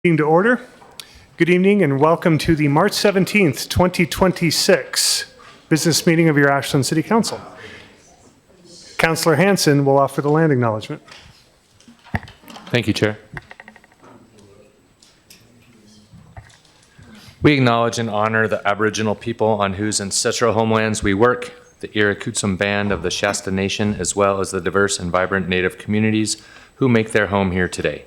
Meeting to order. Good evening and welcome to the March 17th, 2026 business meeting of your Ashland City Council. Councilor Hanson will offer the land acknowledgement. Thank you, Chair. We acknowledge and honor the Aboriginal people on whose ancestral homelands we work, the Irikutsum Band of the Shasta Nation, as well as the diverse and vibrant Native communities who make their home here today.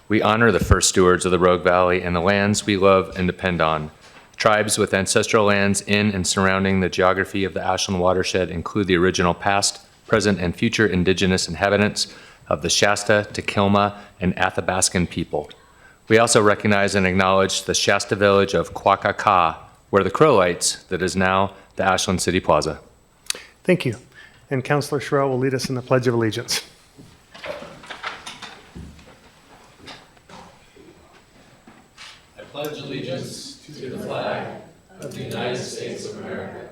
We honor the first stewards of the Rogue Valley and the lands we love and depend on. Tribes with ancestral lands in and surrounding the geography of the Ashland watershed include the original past, present, and future indigenous inhabitants of the Shasta, Tequilma, and Athabascan people. We also recognize and acknowledge the Shasta village of Quacacá, where the Crow lights that is now the Ashland City Plaza. Thank you. And Councilor Sherrill will lead us in the Pledge of Allegiance. Pledge allegiance to the flag of the United States of America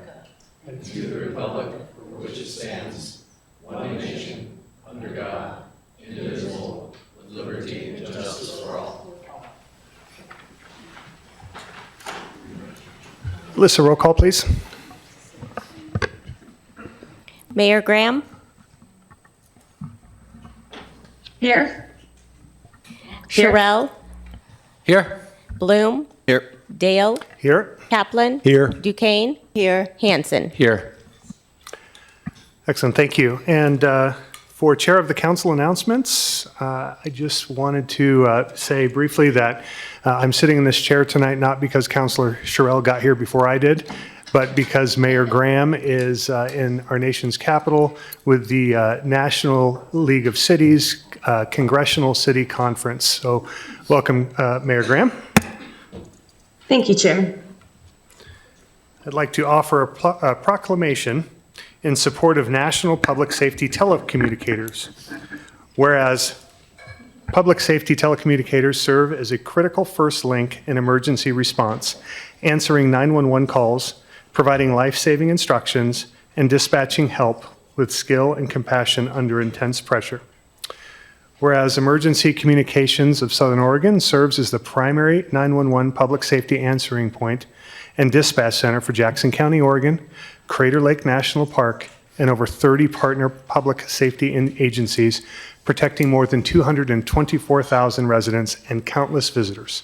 and to the republic for which it stands, one nation, under God, indivisible, with liberty and justice for all. Alyssa, roll call, please. Mayor Graham? Here. Sherrill? Here. Bloom? Here. Dale? Here. Kaplan? Here. DuQuenne? Here. Hanson? Here. Excellent, thank you. And for Chair of the Council announcements, I just wanted to say briefly that I'm sitting in this chair tonight not because Councilor Sherrill got here before I did, but because Mayor Graham is in our nation's capital with the National League of Cities Congressional City Conference. So welcome, Mayor Graham. Thank you, Chair. I'd like to offer a proclamation in support of National Public Safety Telecommunicators. Whereas public safety telecommunicators serve as a critical first link in emergency response, answering 911 calls, providing life-saving instructions, and dispatching help with skill and compassion under intense pressure. Whereas Emergency Communications of Southern Oregon serves as the primary 911 public safety answering point and dispatch center for Jackson County, Oregon, Crater Lake National Park, and over 30 partner public safety agencies, protecting more than 224,000 residents and countless visitors.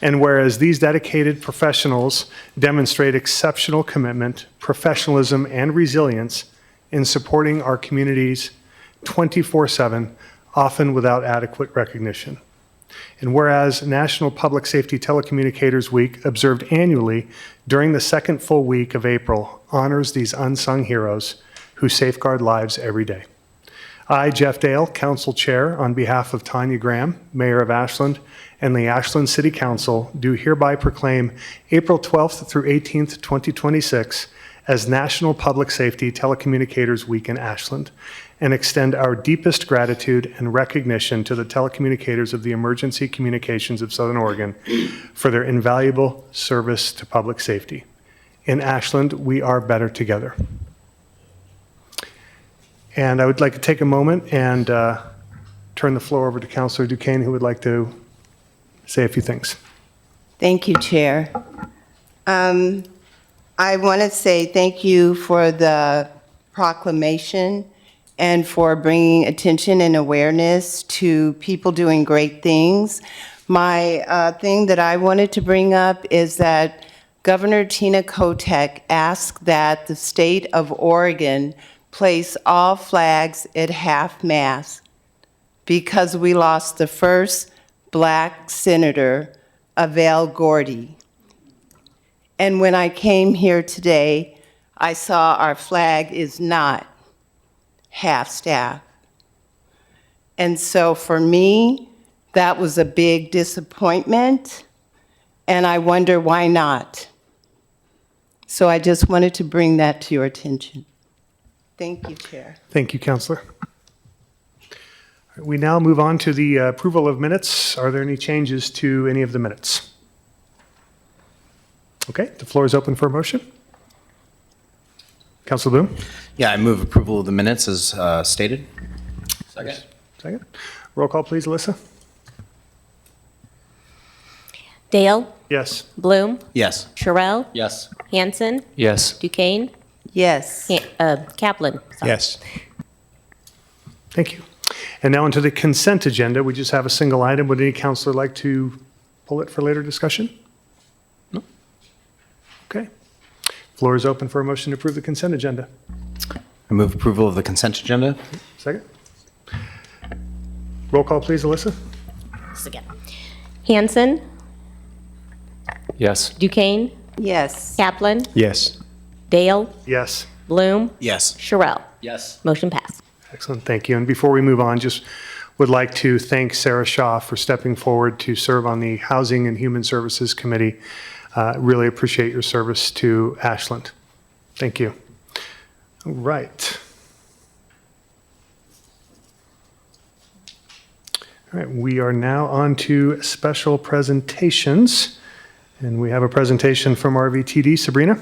And whereas these dedicated professionals demonstrate exceptional commitment, professionalism, and resilience in supporting our communities 24/7, often without adequate recognition. And whereas National Public Safety Telecommunicators Week, observed annually during the second full week of April, honors these unsung heroes who safeguard lives every day. I, Jeff Dale, Council Chair, on behalf of Tanya Graham, Mayor of Ashland, and the Ashland City Council, do hereby proclaim April 12th through 18th, 2026 as National Public Safety Telecommunicators Week in Ashland, and extend our deepest gratitude and recognition to the telecommunicators of the Emergency Communications of Southern Oregon for their invaluable service to public safety. In Ashland, we are better together. And I would like to take a moment and turn the floor over to Councilor DuQuenne, who would like to say a few things. Thank you, Chair. I want to say thank you for the proclamation and for bringing attention and awareness to people doing great things. My thing that I wanted to bring up is that Governor Tina Kotek asked that the state of Oregon place all flags at half-mast because we lost the first Black senator, Avell Gordy. And when I came here today, I saw our flag is not half-staff. And so for me, that was a big disappointment, and I wonder why not. So I just wanted to bring that to your attention. Thank you, Chair. Thank you, Councilor. We now move on to the approval of minutes. Are there any changes to any of the minutes? Okay, the floor is open for a motion. Councilor Bloom? Yeah, I move approval of the minutes as stated. Second. Second. Roll call, please, Alyssa. Dale, Yes. Bloom, Yes. Sherrill, Yes. Hanson, Yes. DuQuenne, Yes. Kaplan. Sorry. Yes. Thank you. And now into the consent agenda. We just have a single item. Would any counselor like to pull it for later discussion? No? Okay. Floor is open for a motion to approve the consent agenda. I move approval of the consent agenda. Second. Roll call, please, Alyssa. This again. Hanson, Yes. DuQuenne, Yes. Kaplan, Yes. Dale, Yes. Bloom, Yes. Sherrill. Yes. Motion passed. Excellent, thank you. And before we move on, just would like to thank Sarah Shaw for stepping forward to serve on the Housing and Human Services Committee. Really appreciate your service to Ashland. Thank you. All right. All right, we are now on to special presentations. And we have a presentation from RVTD. Sabrina?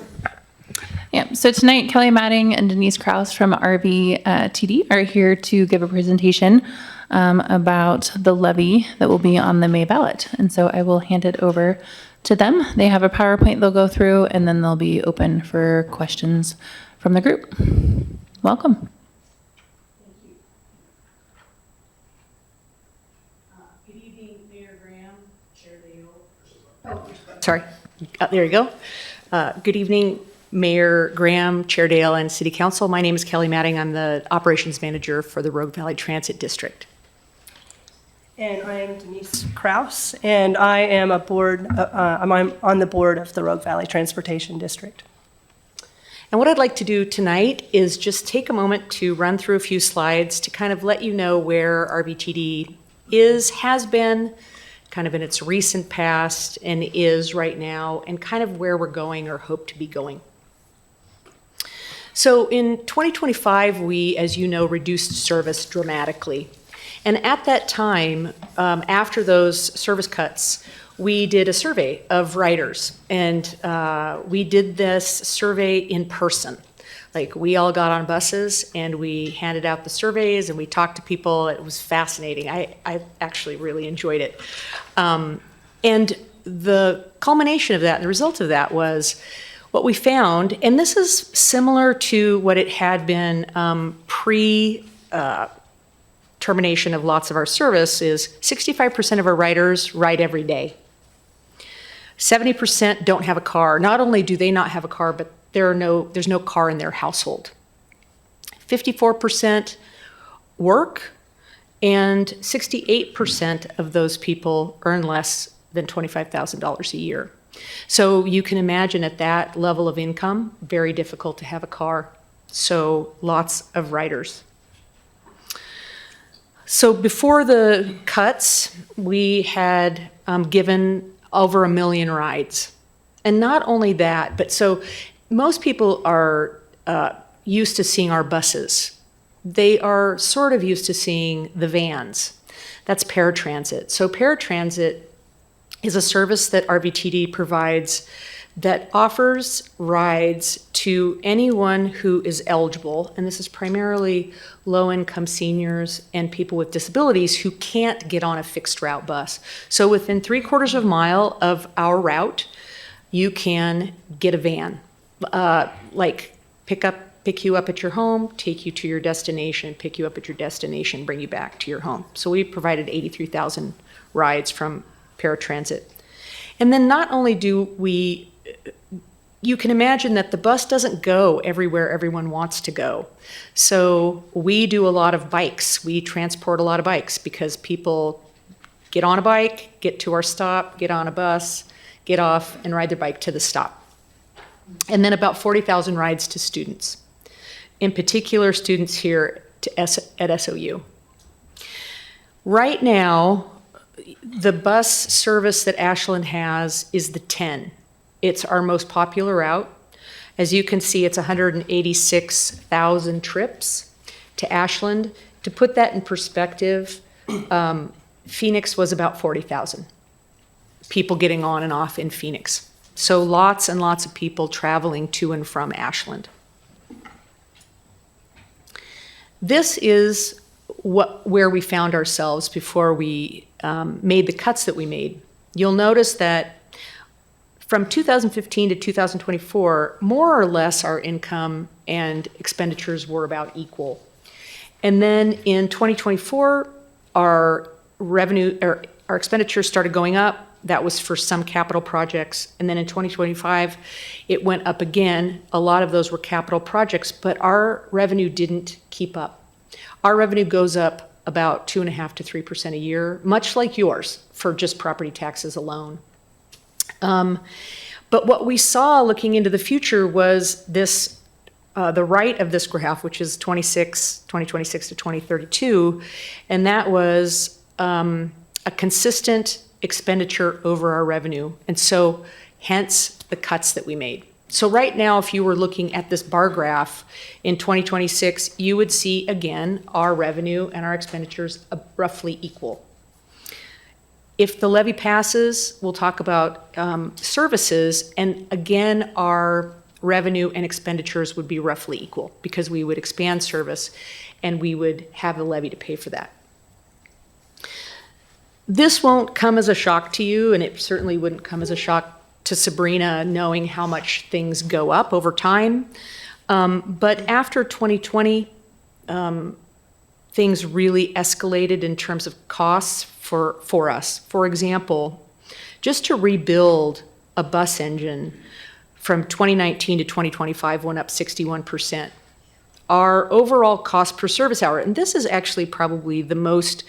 Yeah, so tonight Kelly Matting and Denise Krause from RVTD are here to give a presentation about the levy that will be on the May ballot. And so I will hand it over to them. They have a PowerPoint they'll go through, and then they'll be open for questions from the group. Welcome. Good evening, Mayor Graham, Chair Dale. Sorry, there you go. Good evening, Mayor Graham, Chair Dale, and City Council. My name is Kelly Matting. I'm the Operations Manager for the Rogue Valley Transit District. And I am Denise Krause, and I am I'm on the board of the Rogue Valley Transportation District. And what I'd like to do tonight is just take a moment to run through a few slides to kind of let you know where RVTD has been, kind of in its recent past, and is right now, and kind of where we're going or hope to be going. So in 2025, we, as you know, reduced service dramatically. And at that time, after those service cuts, we did a survey of riders, and we did this survey in person. Like, we all got on buses and we handed out the surveys and we talked to people. It was fascinating. I actually really enjoyed it. And the culmination of that, and the result of that, was what we found, and this is similar to what it had been termination of lots of our service, is 65% of our riders ride every day. 70% don't have a car. Not only do they not have a car, but there's no car in their household. 54% work, and 68% of those people earn less than $25,000 a year. So you can imagine at that level of income, very difficult to have a car. So lots of riders. So before the cuts, we had given over 1 million rides. And not only that, but so most people are used to seeing our buses. They are sort of used to seeing the vans. That's paratransit. So paratransit is a service that RVTD provides that offers rides to anyone who is eligible, and this is primarily low-income seniors and people with disabilities who can't get on a fixed route bus. So within 3/4 of a mile of our route, you can get a van, like pick you up at your home, take you to your destination, pick you up at your destination, bring you back to your home. So we provided 83,000 rides from paratransit. And then not only do we, you can imagine that the bus doesn't go everywhere everyone wants to go. So we do a lot of bikes. We transport a lot of bikes because people get on a bike, get to our stop, get on a bus, get off, and ride their bike to the stop. And then about 40,000 rides to students, in particular students here at SOU. Right now, the bus service that Ashland has is the 10. It's our most popular route. As you can see, it's 186,000 trips to Ashland. To put that in perspective, Phoenix was about 40,000 people getting on and off in Phoenix. So lots and lots of people traveling to and from Ashland. This is where we found ourselves before we made the cuts that we made. You'll notice that From 2015 to 2024, more or less our income and expenditures were about equal. And then in 2024, our revenue, or our expenditures started going up. That was for some capital projects. And then in 2025, it went up again. A lot of those were capital projects, but our revenue didn't keep up. Our revenue goes up about 2.5% to 3% a year, much like yours for just property taxes alone. But what we saw looking into the future was this, the right of this graph, which is 2026 to 2032, and that was a consistent expenditure over our revenue, and so hence the cuts that we made. So right now, if you were looking at this bar graph in 2026, you would see again our revenue and our expenditures roughly equal. If the levy passes, we'll talk about services, and again, our revenue and expenditures would be roughly equal because we would expand service and we would have the levy to pay for that. This won't come as a shock to you, and it certainly wouldn't come as a shock to Sabrina knowing how much things go up over time. But after 2020, things really escalated in terms of costs for us. For example, just to rebuild a bus engine from 2019 to 2025 went up 61%. Our overall cost per service hour, and this is actually probably the most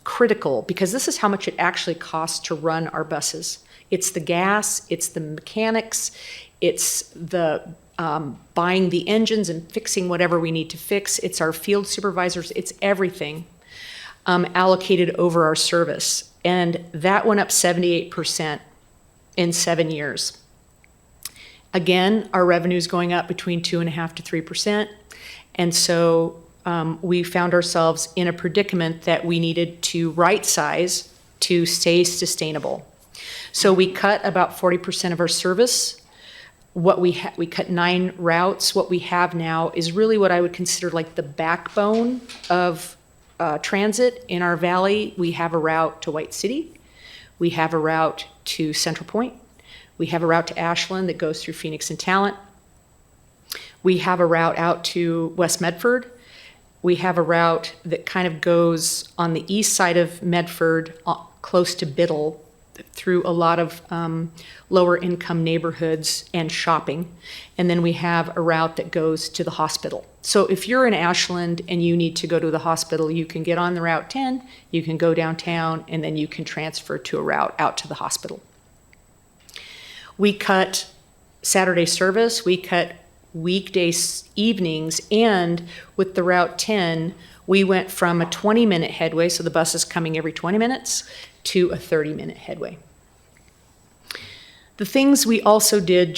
critical because this is how much it actually costs to run our buses. It's the gas, it's the mechanics, it's the buying the engines and fixing whatever we need to fix. It's our field supervisors, it's everything allocated over our service. And that went up 78% in 7 years. Again, our revenue is going up between 2.5% to 3%. And so we found ourselves in a predicament that we needed to right size to stay sustainable. So we cut about 40% of our service. We cut 9 routes. What we have now is really what I would consider like the backbone of transit in our valley. We have a route to White City. We have a route to Central Point. We have a route to Ashland that goes through Phoenix and Talent. We have a route out to West Medford. We have a route that kind of goes on the east side of Medford, close to Biddle, through a lot of lower income neighborhoods and shopping. And then we have a route that goes to the hospital. So if you're in Ashland and you need to go to the hospital, you can get on the Route 10, you can go downtown, and then you can transfer to a route out to the hospital. We cut Saturday service, we cut weekday evenings, and with the Route 10, we went from a 20-minute headway, so the bus is coming every 20 minutes, to a 30-minute headway. The things we also did,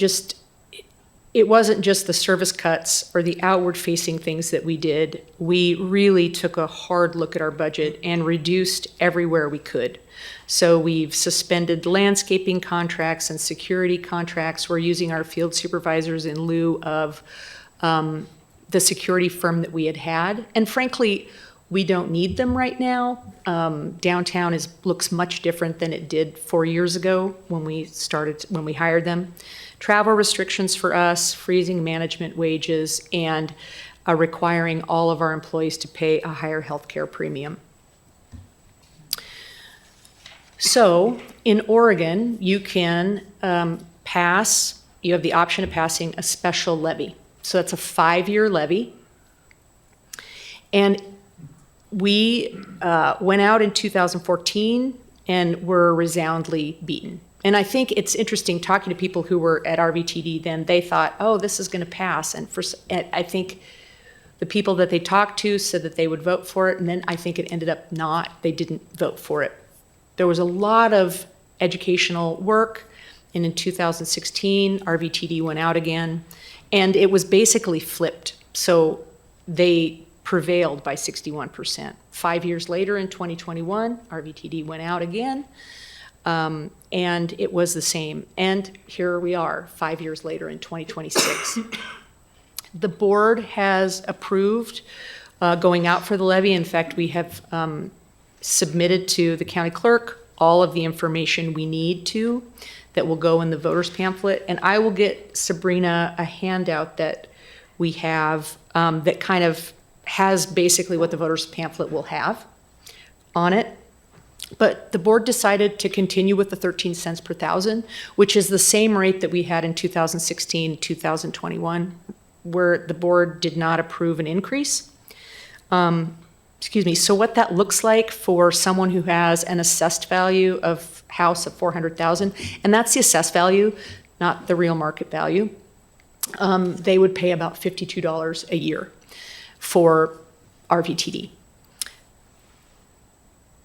it wasn't just the service cuts or the outward-facing things that we did. We really took a hard look at our budget and reduced everywhere we could. So we've suspended landscaping contracts and security contracts. We're using our field supervisors in lieu of the security firm that we had. And frankly, we don't need them right now. Downtown looks much different than it did 4 years ago when we hired them. Travel restrictions for us, freezing management wages, and requiring all of our employees to pay a higher healthcare premium. So in Oregon, you can you have the option of passing a special levy. So that's a 5-year levy. And we went out in 2014 and were resoundingly beaten. And I think it's interesting talking to people who were at RVTD then, they thought, oh, this is gonna pass. And I think the people that they talked to said that they would vote for it, and then I think it ended up not, they didn't vote for it. There was a lot of educational work, and in 2016, RVTD went out again, and it was basically flipped. So they prevailed by 61%. 5 years later in 2021, RVTD went out again, and it was the same. And here we are 5 years later in 2026. The board has approved going out for the levy. In fact, we have submitted to the county clerk all of the information we need to. that will go in the voters pamphlet. And I will get Sabrina a handout that we have that kind of has basically what the voters pamphlet will have on it. But the board decided to continue with the 13 cents per thousand, which is the same rate that we had in 2016, 2021, where the board did not approve an increase. So what that looks like for someone who has an assessed value of house of 400,000, and that's the assessed value, not the real market value, they would pay about $52 a year for RVTD.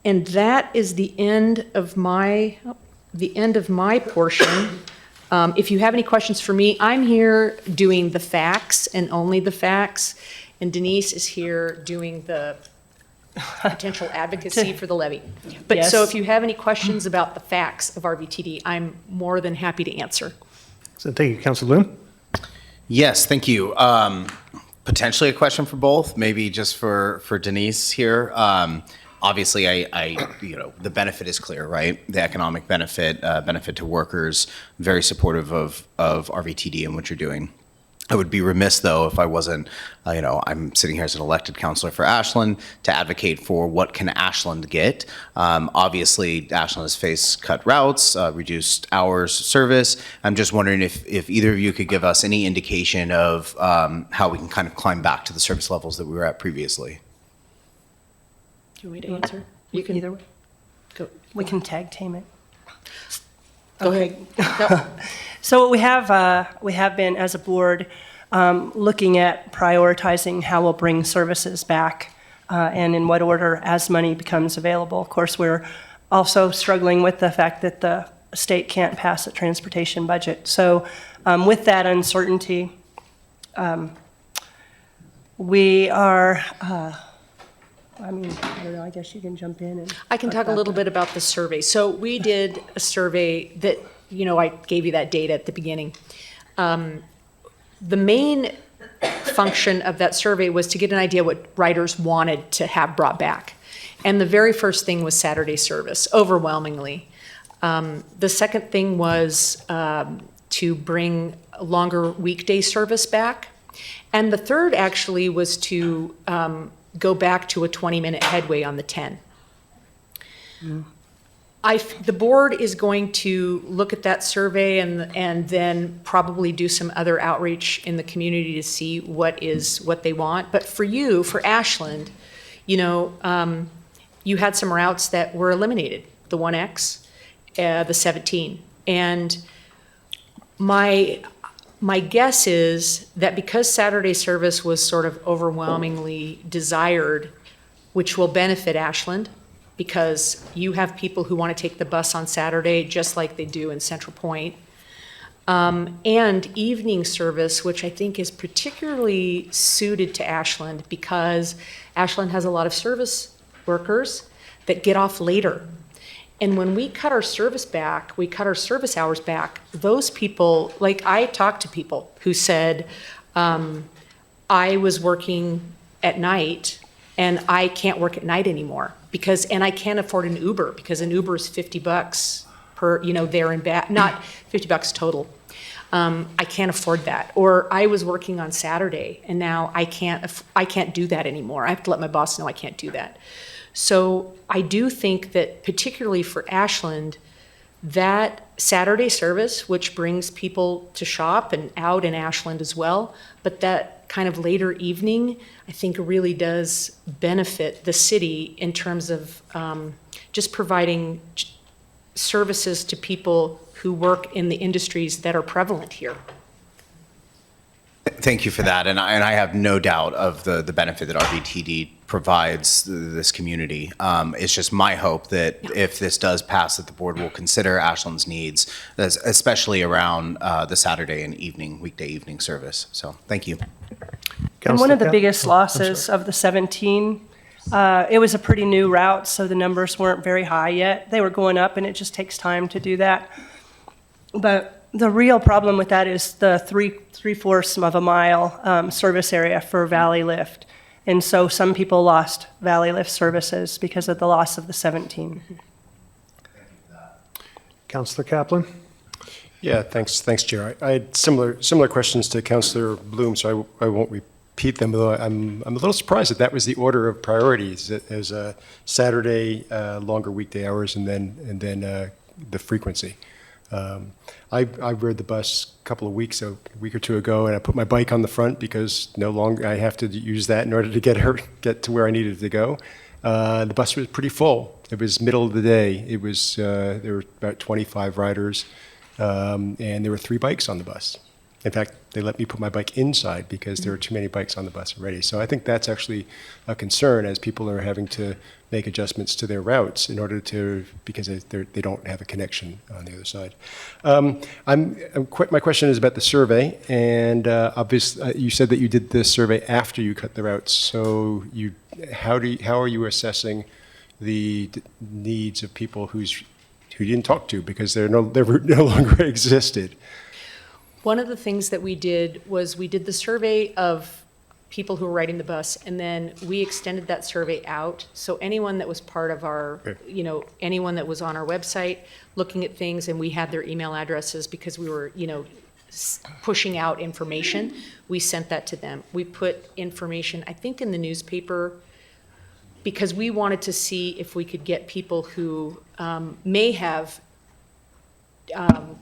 And that is the end of my portion. If you have any questions for me, I'm here doing the facts and only the facts, and Denise is here doing the potential advocacy for the levy. But Yes. so if you have any questions about the facts of RVTD, I'm more than happy to answer. So thank you, Councilor Bloom. Yes, thank you. Potentially a question for both, maybe just for Denise here. Obviously, the benefit is clear, right? The economic benefit, benefit to workers, very supportive of RVTD and what you're doing. I would be remiss, though, if I wasn't, I'm sitting here as an elected councilor for Ashland to advocate for what can Ashland get. Obviously, Ashland has faced cut routes, reduced hours of service. I'm just wondering if either of you could give us any indication of how we can kind of climb back to the service levels that we were at previously. Do you want me to answer? You can Either way. go. We can tag team it. Go ahead. No. So we have been, as a board, looking at prioritizing how we'll bring services back and in what order as money becomes available. Of course, we're also struggling with the fact that the state can't pass a transportation budget. So with that uncertainty, we are, I don't know, I guess you can jump in. And I can talk a little bit about the survey. So we did a survey that, I gave you that data at the beginning. The main function of that survey was to get an idea what riders wanted to have brought back. And the very first thing was Saturday service, overwhelmingly. The second thing was to bring longer weekday service back. And the third actually was to go back to a 20-minute headway on the 10. The board is going to look at that survey and then probably do some other outreach in the community to see what they want. But for you, for Ashland, you had some routes that were eliminated, the 1X, the 17. And my guess is that because Saturday service was sort of overwhelmingly desired, which will benefit Ashland, because you have people who want to take the bus on Saturday just like they do in Central Point, and evening service, which I think is particularly suited to Ashland because Ashland has a lot of service workers that get off later. And when we cut our service back, we cut our service hours back, those people, like I talked to people who said, I was working at night and I can't work at night anymore and I can't afford an Uber because an Uber is $50 per, there and back, not $50 total. I can't afford that. Or I was working on Saturday and now I can't do that anymore. I have to let my boss know I can't do that. So I do think that particularly for Ashland, that Saturday service, which brings people to shop and out in Ashland as well, but that kind of later evening, I think really does benefit the city in terms of just providing services to people who work in the industries that are prevalent here. Thank you for that, and I have no doubt of the benefit that RVTD provides this community. It's just my hope that if this does pass, that the board will consider Ashland's needs, especially around the Saturday and weekday evening service. So, thank you. And one of the biggest losses of the 17, it was a pretty new route, so the numbers weren't very high yet. They were going up, and it just takes time to do that. But the real problem with that is the three-fourths of a mile service area for Valley Lift. And so some people lost Valley Lift services because of the loss of the 17. Councilor Kaplan. Yeah, thanks, Chair. I had similar questions to Councilor Bloom, so I won't repeat them, though I'm a little surprised that was the order of priorities, as a Saturday, longer weekday hours, and then the frequency. I rode the bus a week or two ago, and I put my bike on the front because no longer I have to use that in order to get to where I needed to go. The bus was pretty full. It was middle of the day. It was there were about 25 riders, and there were 3 bikes on the bus. In fact, they let me put my bike inside because there were too many bikes on the bus already. So I think that's actually a concern as people are having to make adjustments to their routes in order to, because they don't have a connection on the other side. My question is about the survey, and obviously you said that you did this survey after you cut the routes. So how are you assessing the needs of people who you didn't talk to because they no longer existed? One of the things that we did was we did the survey of people who were riding the bus, and then we extended that survey out. So anyone that was part of our, anyone that was on our website looking at things, and we had their email addresses because we were, pushing out information, we sent that to them. We put information, I think, in the newspaper because we wanted to see if we could get people who may have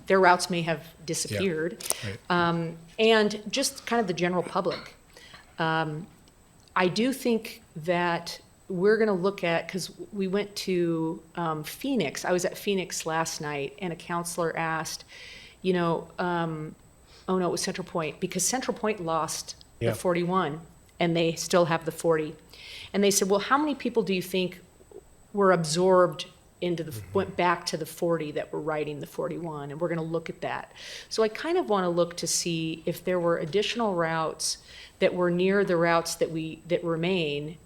their routes may have disappeared, and just kind of the general public. I do think that we're going to look at, because we went to Phoenix. I was at Phoenix last night, and a counselor asked, oh no, it was Central Point, because Central Point lost the 41, and they still have the 40. And they said, well, how many people do you think were absorbed went back to the 40 that were riding the 41, and we're going to look at that. So I kind of want to look to see if there were additional routes that were near the routes that remain,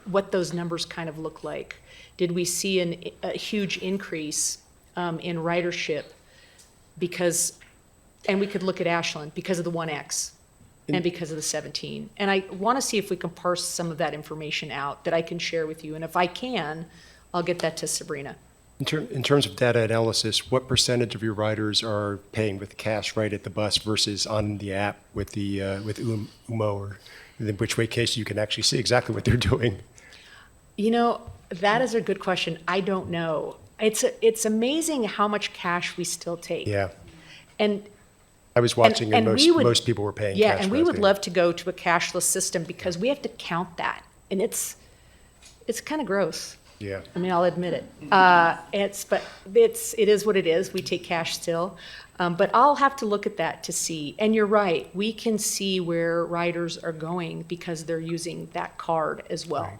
what those numbers kind of look like. Did we see a huge increase in ridership and we could look at Ashland because of the 1X and because of the 17. And I want to see if we can parse some of that information out that I can share with you. And if I can, I'll get that to Sabrina. In terms of data analysis, what percentage of your riders are paying with cash right at the bus versus on the app with UMO, or in which case you can actually see exactly what they're doing? That is a good question. I don't know. It's amazing how much cash we still take. Yeah. And I was watching, and most people were paying cash. Yeah, and we would love to go to a cashless system because we have to count that, and it's kind of gross. Yeah. I mean, I'll admit it. It is what it is. We take cash still. But I'll have to look at that to see. And you're right. We can see where riders are going because they're using that card as well. Right.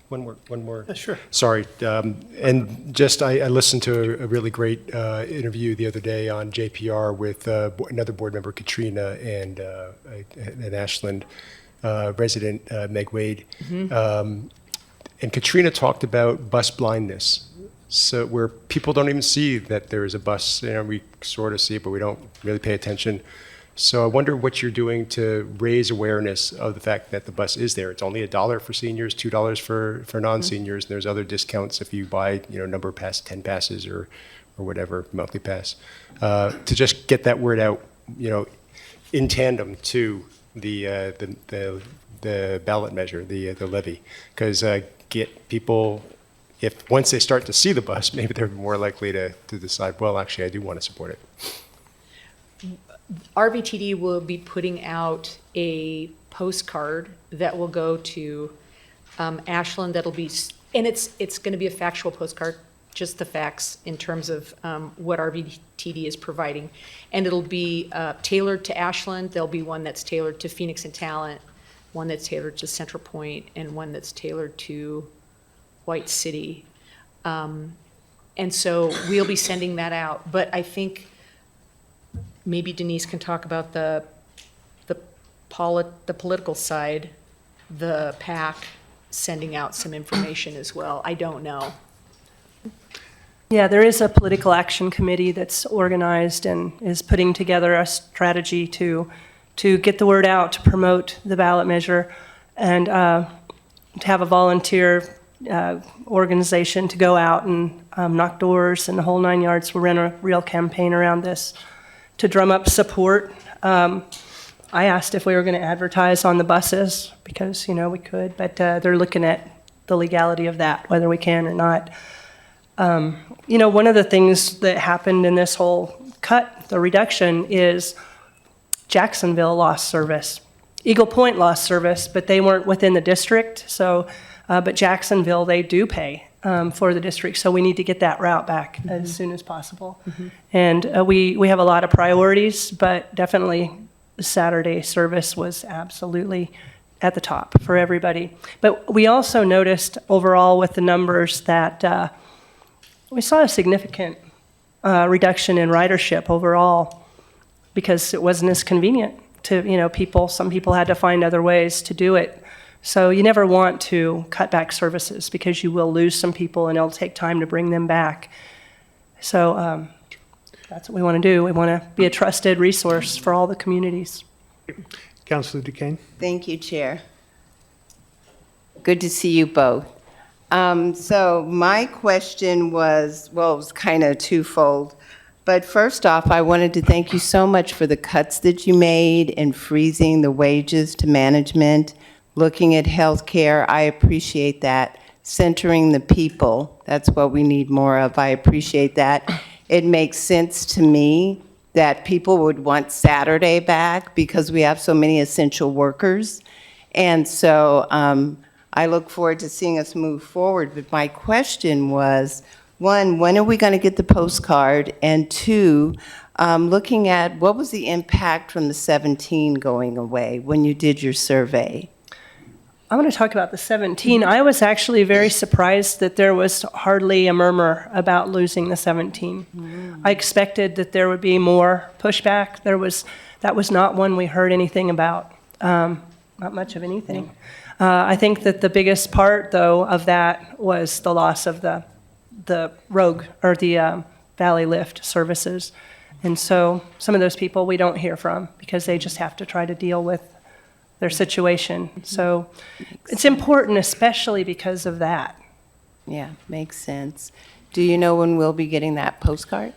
One more. Sure. Sorry. And just, I listened to a really great interview the other day on JPR with another board member, Katrina, and an Ashland resident, Meg Wade. Mm-hmm. And Katrina talked about bus blindness, so where people don't even see that there is a bus. We sort of see it, but we don't really pay attention. So I wonder what you're doing to raise awareness of the fact that the bus is there. It's only $1 for seniors, $2 for non-seniors, and there's other discounts if you buy, number pass, 10 passes or whatever, monthly pass, to just get that word out, in tandem to the ballot measure, the levy, because get people, if once they start to see the bus, maybe they're more likely to decide, well, actually, I do want to support it. RVTD will be putting out a postcard that will go to Ashland. That'll be, and it's going to be a factual postcard, just the facts in terms of what RVTD is providing, and it'll be tailored to Ashland. There'll be one that's tailored to Phoenix and Talent, one that's tailored to Central Point, and one that's tailored to White City. And so we'll be sending that out. But I think maybe Denise can talk about the political side, the PAC sending out some information as well. I don't know. Yeah, there is a political action committee that's organized and is putting together a strategy to get the word out, to promote the ballot measure, and to have a volunteer organization to go out and knock doors and the whole 9 yards. We'll run a real campaign around this. to drum up support. I asked if we were going to advertise on the buses because, we could, but they're looking at the legality of that, whether we can or not. One of the things that happened in this whole cut, the reduction, is Jacksonville lost service. Eagle Point lost service, but they weren't within the district. So, but Jacksonville, they do pay for the district. So we need to get that route back as soon as possible. And we have a lot of priorities, but definitely Saturday service was absolutely at the top for everybody. But we also noticed overall with the numbers that we saw a significant reduction in ridership overall because it wasn't as convenient to, people. Some people had to find other ways to do it. So you never want to cut back services because you will lose some people and it'll take time to bring them back. So that's what we want to do. We want to be a trusted resource for all the communities. Councilor DuQuenne. Thank you, Chair. Good to see you both. So my question was, well, it was kind of twofold. But first off, I wanted to thank you so much for the cuts that you made in freezing the wages to management, looking at healthcare. I appreciate that. Centering the people, that's what we need more of. I appreciate that. It makes sense to me that people would want Saturday back because we have so many essential workers. And so I look forward to seeing us move forward. But my question was, one, when are we going to get the postcard? And two, looking at what was the impact from the 17 going away when you did your survey? I want to talk about the 17. I was actually very surprised that there was hardly a murmur about losing the 17. I expected that there would be more pushback. That was not one we heard anything about, not much of anything. I think that the biggest part, though, of that was the loss of the Rogue or the Valley Lift services. And so some of those people we don't hear from because they just have to try to deal with their situation. So it's important, especially because of that. Yeah, makes sense. Do you know when we'll be getting that postcard?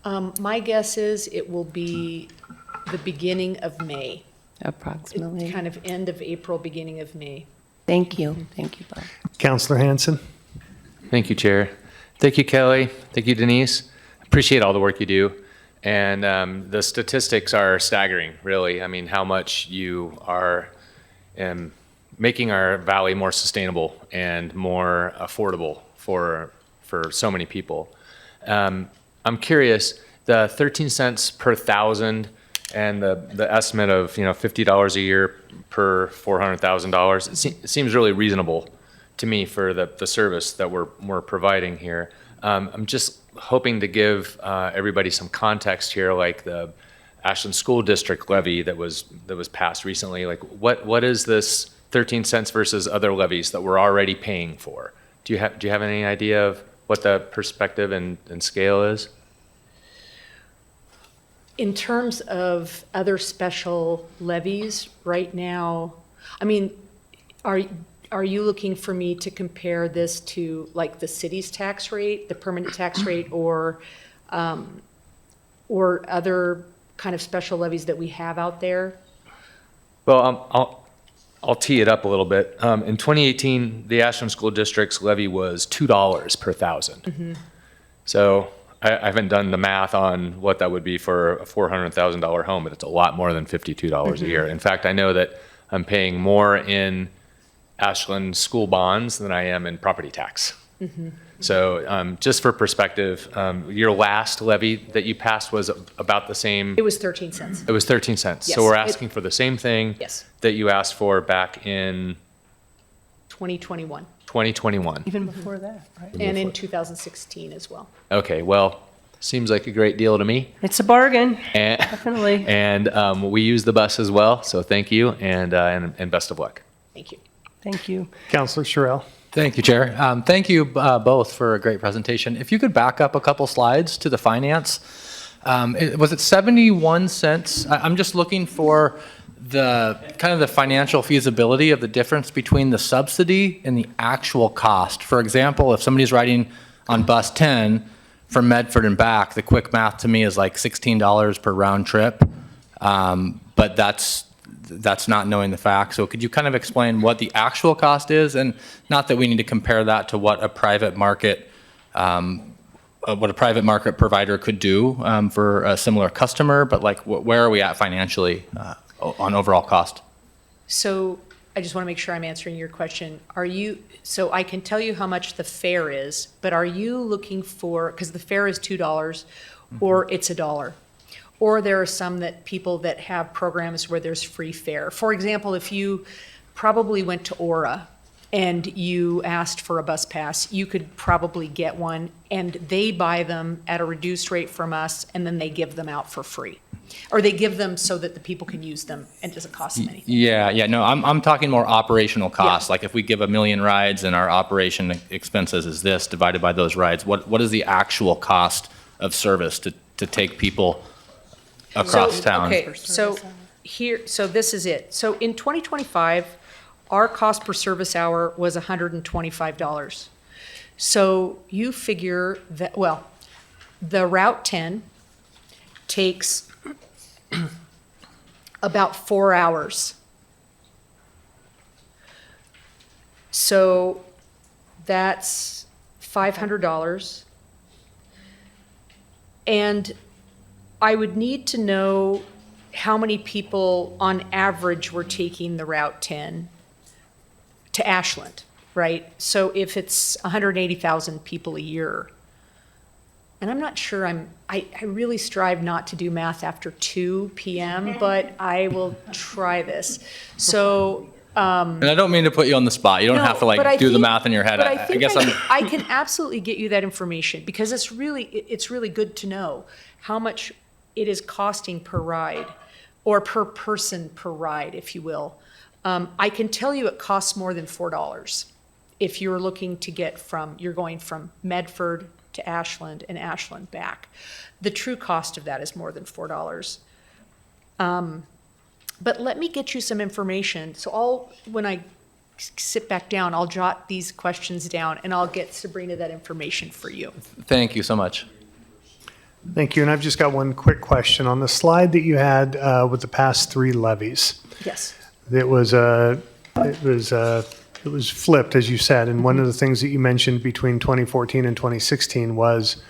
My guess is it will be the beginning of May. Approximately. Kind of end of April, beginning of May. Thank you. Thank you, Bob. Councilor Hanson. Thank you, Chair. Thank you, Kelly. Thank you, Denise. Appreciate all the work you do. And the statistics are staggering, really. I mean, how much you are making our valley more sustainable and more affordable for so many people. I'm curious, the 13 cents per thousand and the estimate of $50 a year per $400,000, it seems really reasonable to me for the service that we're providing here. I'm just hoping to give everybody some context here, like the Ashland School District levy that was passed recently. Like, what is this 13 cents versus other levies that we're already paying for? Do you have any idea of what the perspective and scale is? In terms of other special levies right now, I mean, are you looking for me to compare this to like the city's tax rate, the permanent tax rate, or other kind of special levies that we have out there? Well, I'll tee it up a little bit. In 2018, the Ashland School District's levy was $2 per thousand. Mm-hmm. So I haven't done the math on what that would be for a $400,000 home, but it's a lot more than $52 a year. In fact, I know that I'm paying more in Ashland school bonds than I am in property tax. Mm-hmm. So just for perspective, your last levy that you passed was about the same. It was 13 cents. It was 13 cents. Yes. So we're asking for the same thing Yes. that you asked for back in 2021. 2021. Even before that, right? And in 2016 as well. Okay, well, seems like a great deal to me. It's a bargain, And, definitely. and we use the bus as well, so thank you and best of luck. Thank you. Thank you. Councilor Sherrill. Thank you, Chair. Thank you both for a great presentation. If you could back up a couple slides to the finance. Was it 71 cents? I'm just looking for the kind of the financial feasibility of the difference between the subsidy and the actual cost. For example, if somebody's riding on bus 10 from Medford and back, the quick math to me is like $16 per round trip. But that's not knowing the facts. So could you kind of explain what the actual cost is? And not that we need to compare that to what a private market provider could do for a similar customer, but like where are we at financially on overall cost? So I just want to make sure I'm answering your question. So I can tell you how much the fare is, but are you looking for, because the fare is $2 or it's $1? Or there are some people that have programs where there's free fare. For example, if you probably went to Aura and you asked for a bus pass, you could probably get one, and they buy them at a reduced rate from us, and then they give them out for free. Or they give them so that the people can use them and it doesn't cost them anything. Yeah, no, I'm talking more operational costs. Yeah. Like if we give 1 million rides and our operation expenses is this divided by those rides, what is the actual cost of service to take people across town? Okay, so this is it. So in 2025, our cost per service hour was $125. So you figure that, well, the Route 10 takes about 4 hours. So that's $500. And I would need to know how many people on average were taking the Route 10 to Ashland, right? So if it's 180,000 people a year, and I'm not sure I really strive not to do math after 2 p.m., but I will try this. So. And I don't mean to put you on the spot. You don't have to do the math in your head. But I guess I can absolutely get you that information because it's really good to know how much it is costing per ride or per person per ride, if you will. I can tell you it costs more than $4 if you're looking to you're going from Medford to Ashland and Ashland back. The true cost of that is more than $4. But let me get you some information. So when I sit back down, I'll jot these questions down and I'll get Sabrina that information for you. Thank you so much. Thank you. And I've just got one quick question. On the slide that you had with the past 3 levies, Yes. it was flipped, as you said. And one of the things that you mentioned between 2014 and 2016 was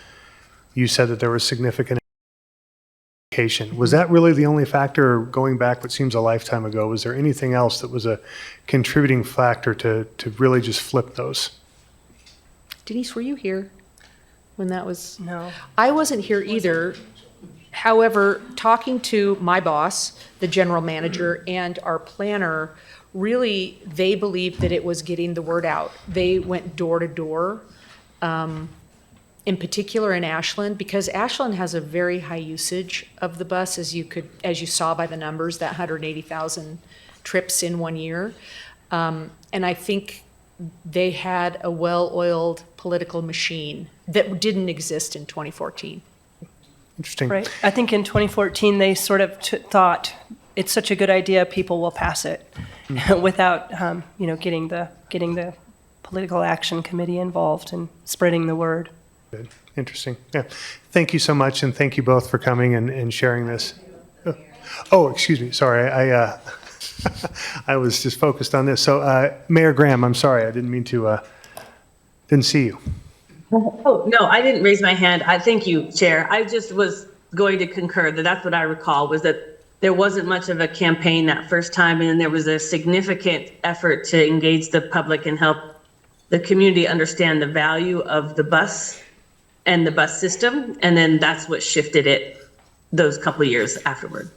you said that there was significant education. Was that really the only factor going back what seems a lifetime ago? Was there anything else that was a contributing factor to really just flip those? Denise, were you here when that was? No. I wasn't here either. However, talking to my boss, the general manager, and our planner, really, they believed that it was getting the word out. They went door to door, in particular in Ashland, because Ashland has a very high usage of the bus, as you saw by the numbers, that 180,000 trips in 1 year. And I think they had a well-oiled political machine that didn't exist in 2014. Interesting. Right. I think in 2014, they sort of thought it's such a good idea, people will pass it without, getting the political action committee involved and spreading the word. Good. Interesting. Yeah. Thank you so much, and thank you both for coming and sharing this. Oh, excuse me. Sorry. I was just focused on this. So, Mayor Graham, I'm sorry. I didn't mean to, didn't see you. Oh, no, I didn't raise my hand. Thank you, Chair. I just was going to concur that's what I recall, was that there wasn't much of a campaign that first time, and then there was a significant effort to engage the public and help the community understand the value of the bus and the bus system, and then that's what shifted it those couple of years afterward.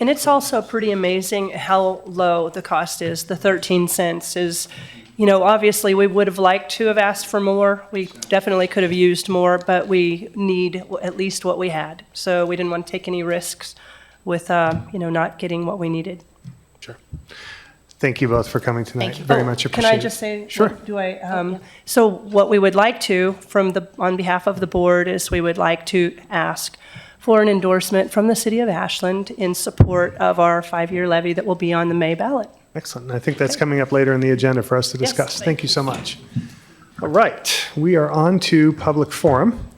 And it's also pretty amazing how low the cost is. The 13 cents is, obviously we would have liked to have asked for more. We definitely could have used more, but we need at least what we had. So we didn't want to take any risks with, not getting what we needed. Sure. Thank you both for coming tonight. Thank you. Very much appreciated. Can I just say? Sure. So what we would like to, on behalf of the board, is we would like to ask for an endorsement from the city of Ashland in support of our 5-year levy that will be on the May ballot. Excellent. I think that's coming up later in the agenda for us to discuss. Thank you so much. All right, we are on to public forum.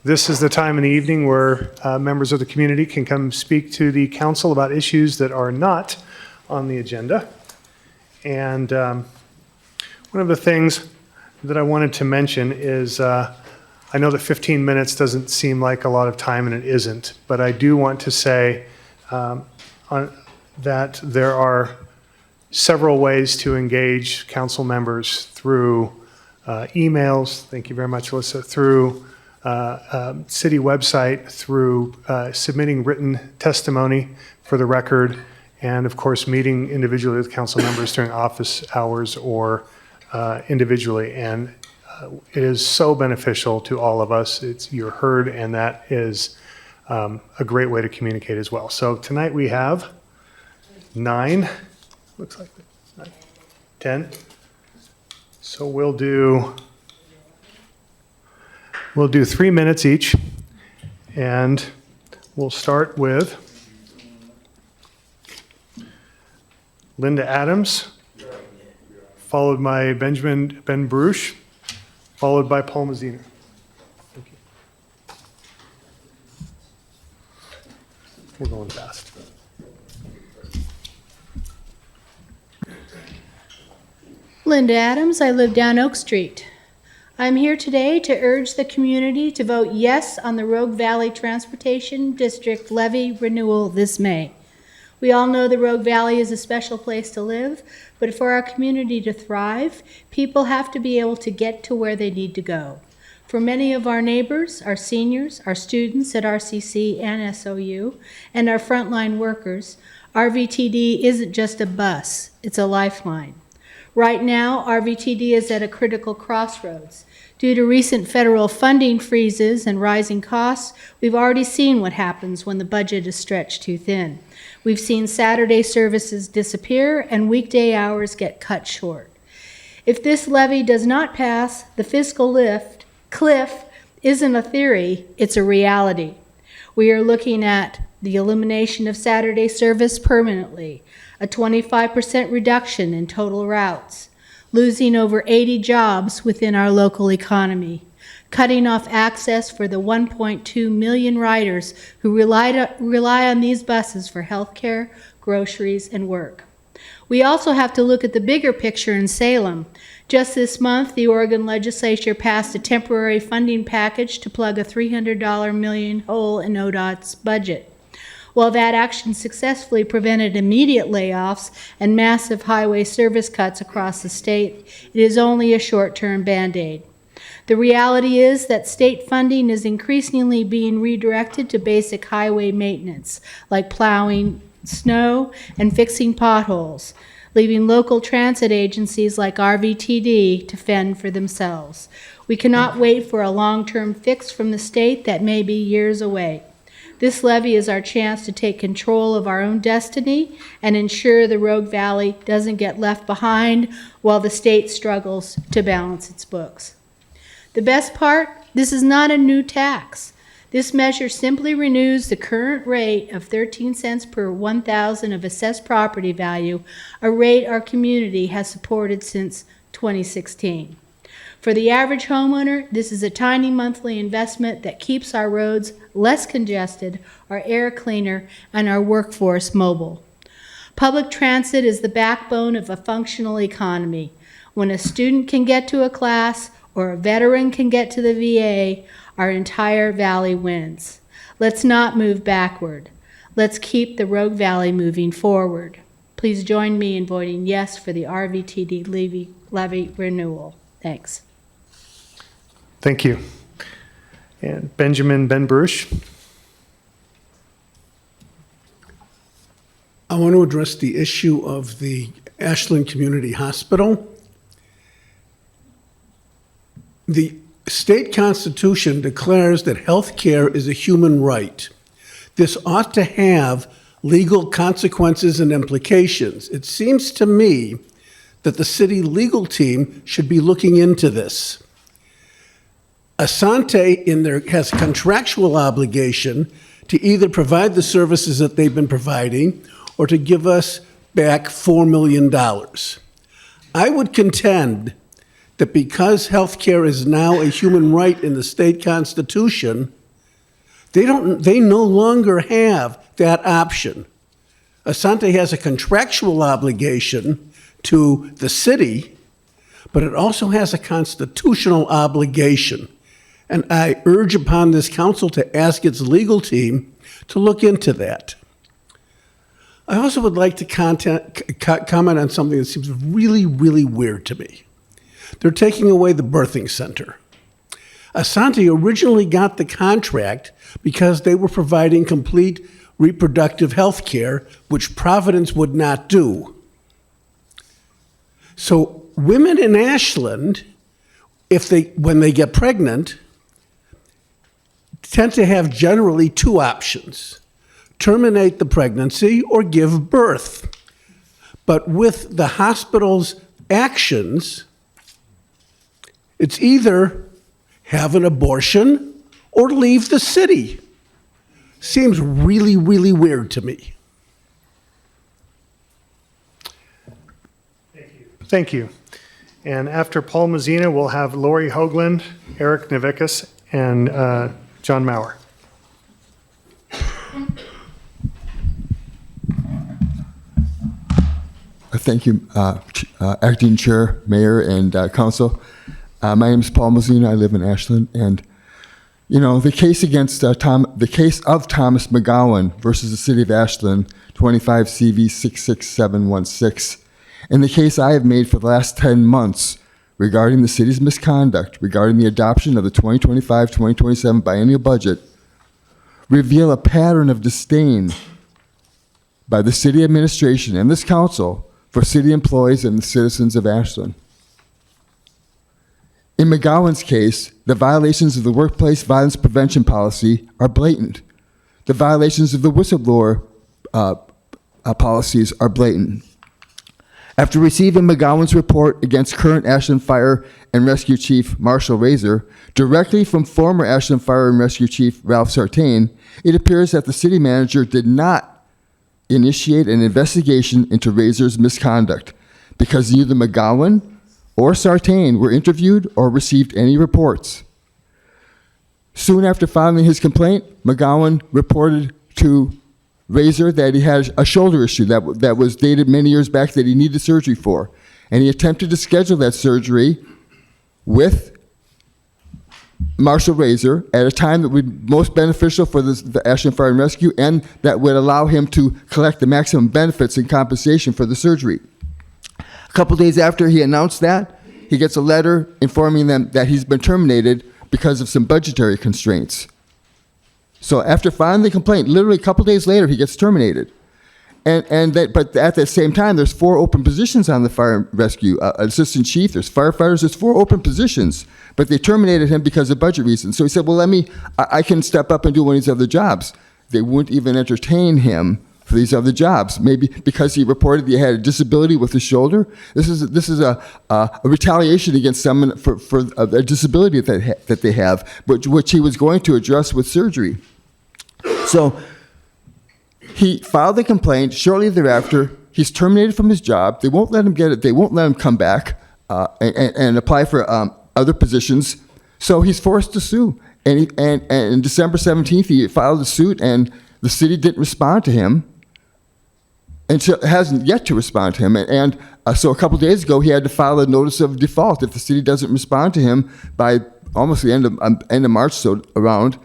This is the time in the evening where members of the community can come speak to the council about issues that are not on the agenda. And one of the things that I wanted to mention is I know that 15 minutes doesn't seem like a lot of time, and it isn't, but I do want to say that there are several ways to engage council members through emails, thank you very much, Alyssa, through city website, through submitting written testimony for the record, and of course, meeting individually with council members during office hours or individually. And it is so beneficial to all of us. You're heard, and that is a great way to communicate as well. So tonight we have 9, looks like 9, 10. So we'll do 3 minutes each, and we'll start with Linda Adams, followed by Benjamin Ben Bruce, followed by Paul Mazzina. Thank you. We're going fast. Linda Adams, I live down Oak Street. I'm here today to urge the community to vote yes on the Rogue Valley Transportation District levy renewal this May. We all know the Rogue Valley is a special place to live, but for our community to thrive, people have to be able to get to where they need to go. For many of our neighbors, our seniors, our students at RCC and SOU, and our frontline workers, RVTD isn't just a bus, it's a lifeline. Right now, RVTD is at a critical crossroads. Due to recent federal funding freezes and rising costs, we've already seen what happens when the budget is stretched too thin. We've seen Saturday services disappear and weekday hours get cut short. If this levy does not pass, the fiscal cliff isn't a theory, it's a reality. We are looking at the elimination of Saturday service permanently, a 25% reduction in total routes, losing over 80 jobs within our local economy, cutting off access for the 1.2 million riders who rely on these buses for healthcare, groceries, and work. We also have to look at the bigger picture in Salem. Just this month, the Oregon legislature passed a temporary funding package to plug a $300 million hole in ODOT's budget. While that action successfully prevented immediate layoffs and massive highway service cuts across the state, it is only a short-term Band-Aid. The reality is that state funding is increasingly being redirected to basic highway maintenance, like plowing snow and fixing potholes, leaving local transit agencies like RVTD to fend for themselves. We cannot wait for a long-term fix from the state that may be years away. This levy is our chance to take control of our own destiny and ensure the Rogue Valley doesn't get left behind while the state struggles to balance its books. The best part, this is not a new tax. This measure simply renews the current rate of 13 cents per 1,000 of assessed property value, a rate our community has supported since 2016. For the average homeowner, this is a tiny monthly investment that keeps our roads less congested, our air cleaner, and our workforce mobile. Public transit is the backbone of a functional economy. When a student can get to a class or a veteran can get to the VA, our entire valley wins. Let's not move backward. Let's keep the Rogue Valley moving forward. Please join me in voting yes for the RVTD levy renewal. Thanks. Thank you. And Benjamin Ben Bruce. I want to address the issue of the Ashland Community Hospital. The state constitution declares that health care is a human right. This ought to have legal consequences and implications. It seems to me that the city legal team should be looking into this. Asante has a contractual obligation to either provide the services that they've been providing or to give us back $4 million. I would contend that because health care is now a human right in the state constitution, they no longer have that option. Asante has a contractual obligation to the city, but it also has a constitutional obligation. And I urge upon this council to ask its legal team to look into that. I also would like to comment on something that seems really, really weird to me. They're taking away the birthing center. Asante originally got the contract because they were providing complete reproductive health care, which Providence would not do. So women in Ashland, when they get pregnant, tend to have generally two options: terminate the pregnancy or give birth. But with the hospital's actions, it's either have an abortion or leave the city. Seems really, really weird to me. Thank you. And after Paul Mazzina, we'll have Lori Hoagland, Eric Navikas, and John Maurer. Thank you, Acting Chair, Mayor, and Council. My name is Paul Mazzina. I live in Ashland, and you know the case against the case of Thomas McGowan versus the City of Ashland, 25 CV 66716, and the case I have made for the last 10 months regarding the city's misconduct regarding the adoption of the 2025-2027 biennial budget reveal a pattern of disdain by the city administration and this council for city employees and the citizens of Ashland. In McGowan's case, the violations of the workplace violence prevention policy are blatant. The violations of the whistleblower policies are blatant. After receiving McGowan's report against current Ashland Fire and Rescue Chief Marshall Razor, directly from former Ashland Fire and Rescue Chief Ralph Sartain, it appears that the city manager did not initiate an investigation into Razor's misconduct because neither McGowan or Sartain were interviewed or received any reports. Soon after filing his complaint, McGowan reported to Razor that he had a shoulder issue that was dated many years back that he needed surgery for. And he attempted to schedule that surgery with Marshall Razor at a time that would be most beneficial for the Ashland Fire and Rescue and that would allow him to collect the maximum benefits and compensation for the surgery. A couple days after he announced that, he gets a letter informing them that he's been terminated because of some budgetary constraints. So after filing the complaint, literally a couple days later, he gets terminated. But at the same time, there's 4 open positions on the fire and rescue. Assistant chief, there's firefighters, there's 4 open positions. But they terminated him because of budget reasons. So he said, well, I can step up and do one of these other jobs. They wouldn't even entertain him for these other jobs, maybe because he reported he had a disability with his shoulder. This is a retaliation against someone for a disability that they have, which he was going to address with surgery. So he filed the complaint. Shortly thereafter, he's terminated from his job. They won't let him get it. They won't let him come back and apply for other positions. So he's forced to sue. And in December 17th, he filed a suit, and the city didn't respond to him. And so it hasn't yet to respond to him. And so a couple days ago, he had to file a notice of default. If the city doesn't respond to him by almost the end of March, so around,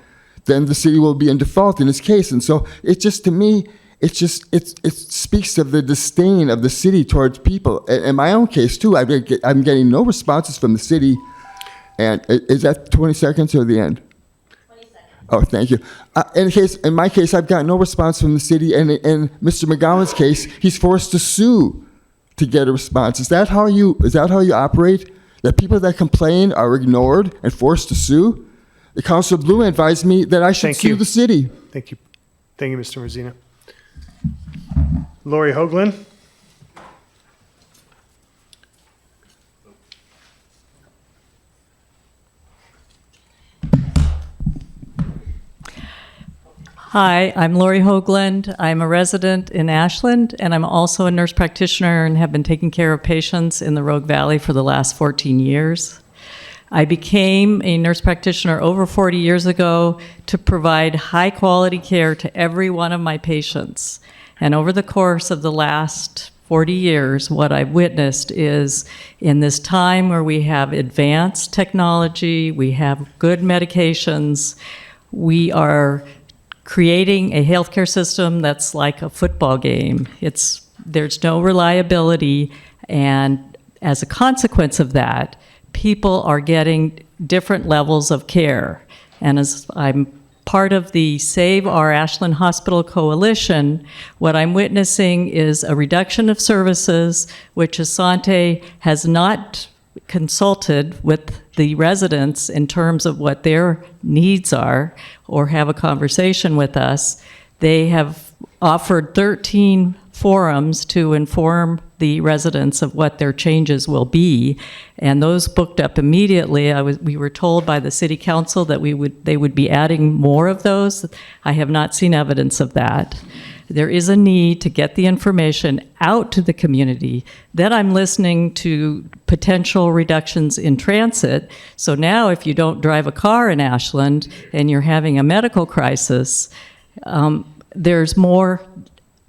then the city will be in default in his case. And so it just, to me, it speaks of the disdain of the city towards people. In my own case, too, I'm getting no responses from the city. And is that 20 seconds or the end? Oh, thank you. In my case, I've got no response from the city, and in Mr. McGowan's case, he's forced to sue to get a response. Is that how you operate? That people that complain are ignored and forced to sue? The Councilor Blue advised me that I should sue the city. Thank you. Thank you, Mr. Mazzina. Lori Hoagland. Hi, I'm Lori Hoagland. I'm a resident in Ashland, and I'm also a nurse practitioner and have been taking care of patients in the Rogue Valley for the last 14 years. I became a nurse practitioner over 40 years ago to provide high-quality care to every one of my patients. And over the course of the last 40 years, what I've witnessed is in this time where we have advanced technology, we have good medications, we are creating a healthcare system that's like a football game. There's no reliability, and as a consequence of that, people are getting different levels of care. And as I'm part of the Save Our Ashland Hospital Coalition, what I'm witnessing is a reduction of services, which Asante has not consulted with the residents in terms of what their needs are or have a conversation with us. They have offered 13 forums to inform the residents of what their changes will be, and those booked up immediately. We were told by the city council that they would be adding more of those. I have not seen evidence of that. There is a need to get the information out to the community. Then I'm listening to potential reductions in transit. So now if you don't drive a car in Ashland and you're having a medical crisis, there's more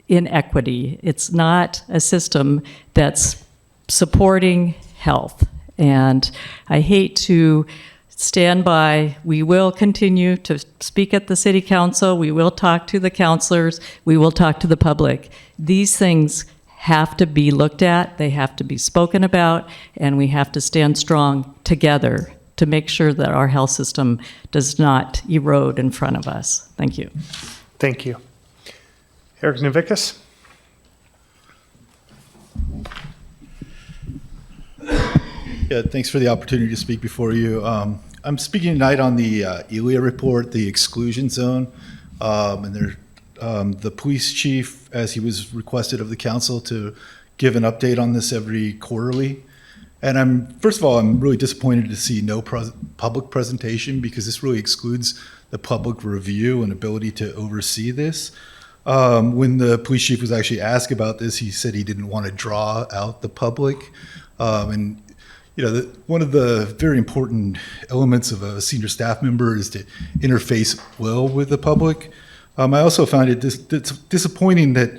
inequity. It's not a system that's supporting health. And I hate to stand by. We will continue to speak at the city council. We will talk to the councilors. We will talk to the public. These things have to be looked at. They have to be spoken about, and we have to stand strong together to make sure that our health system does not erode in front of us. Thank you. Thank you. Eric Novickis. Yeah, thanks for the opportunity to speak before you. I'm speaking tonight on the ELIA report, the exclusion zone, and the police chief, as he was requested of the council, to give an update on this every quarterly. And first of all, I'm really disappointed to see no public presentation, because this really excludes the public review and ability to oversee this. When the police chief was actually asked about this, he said he didn't want to draw out the public. And you know, one of the very important elements of a senior staff member is to interface well with the public. I also found it disappointing that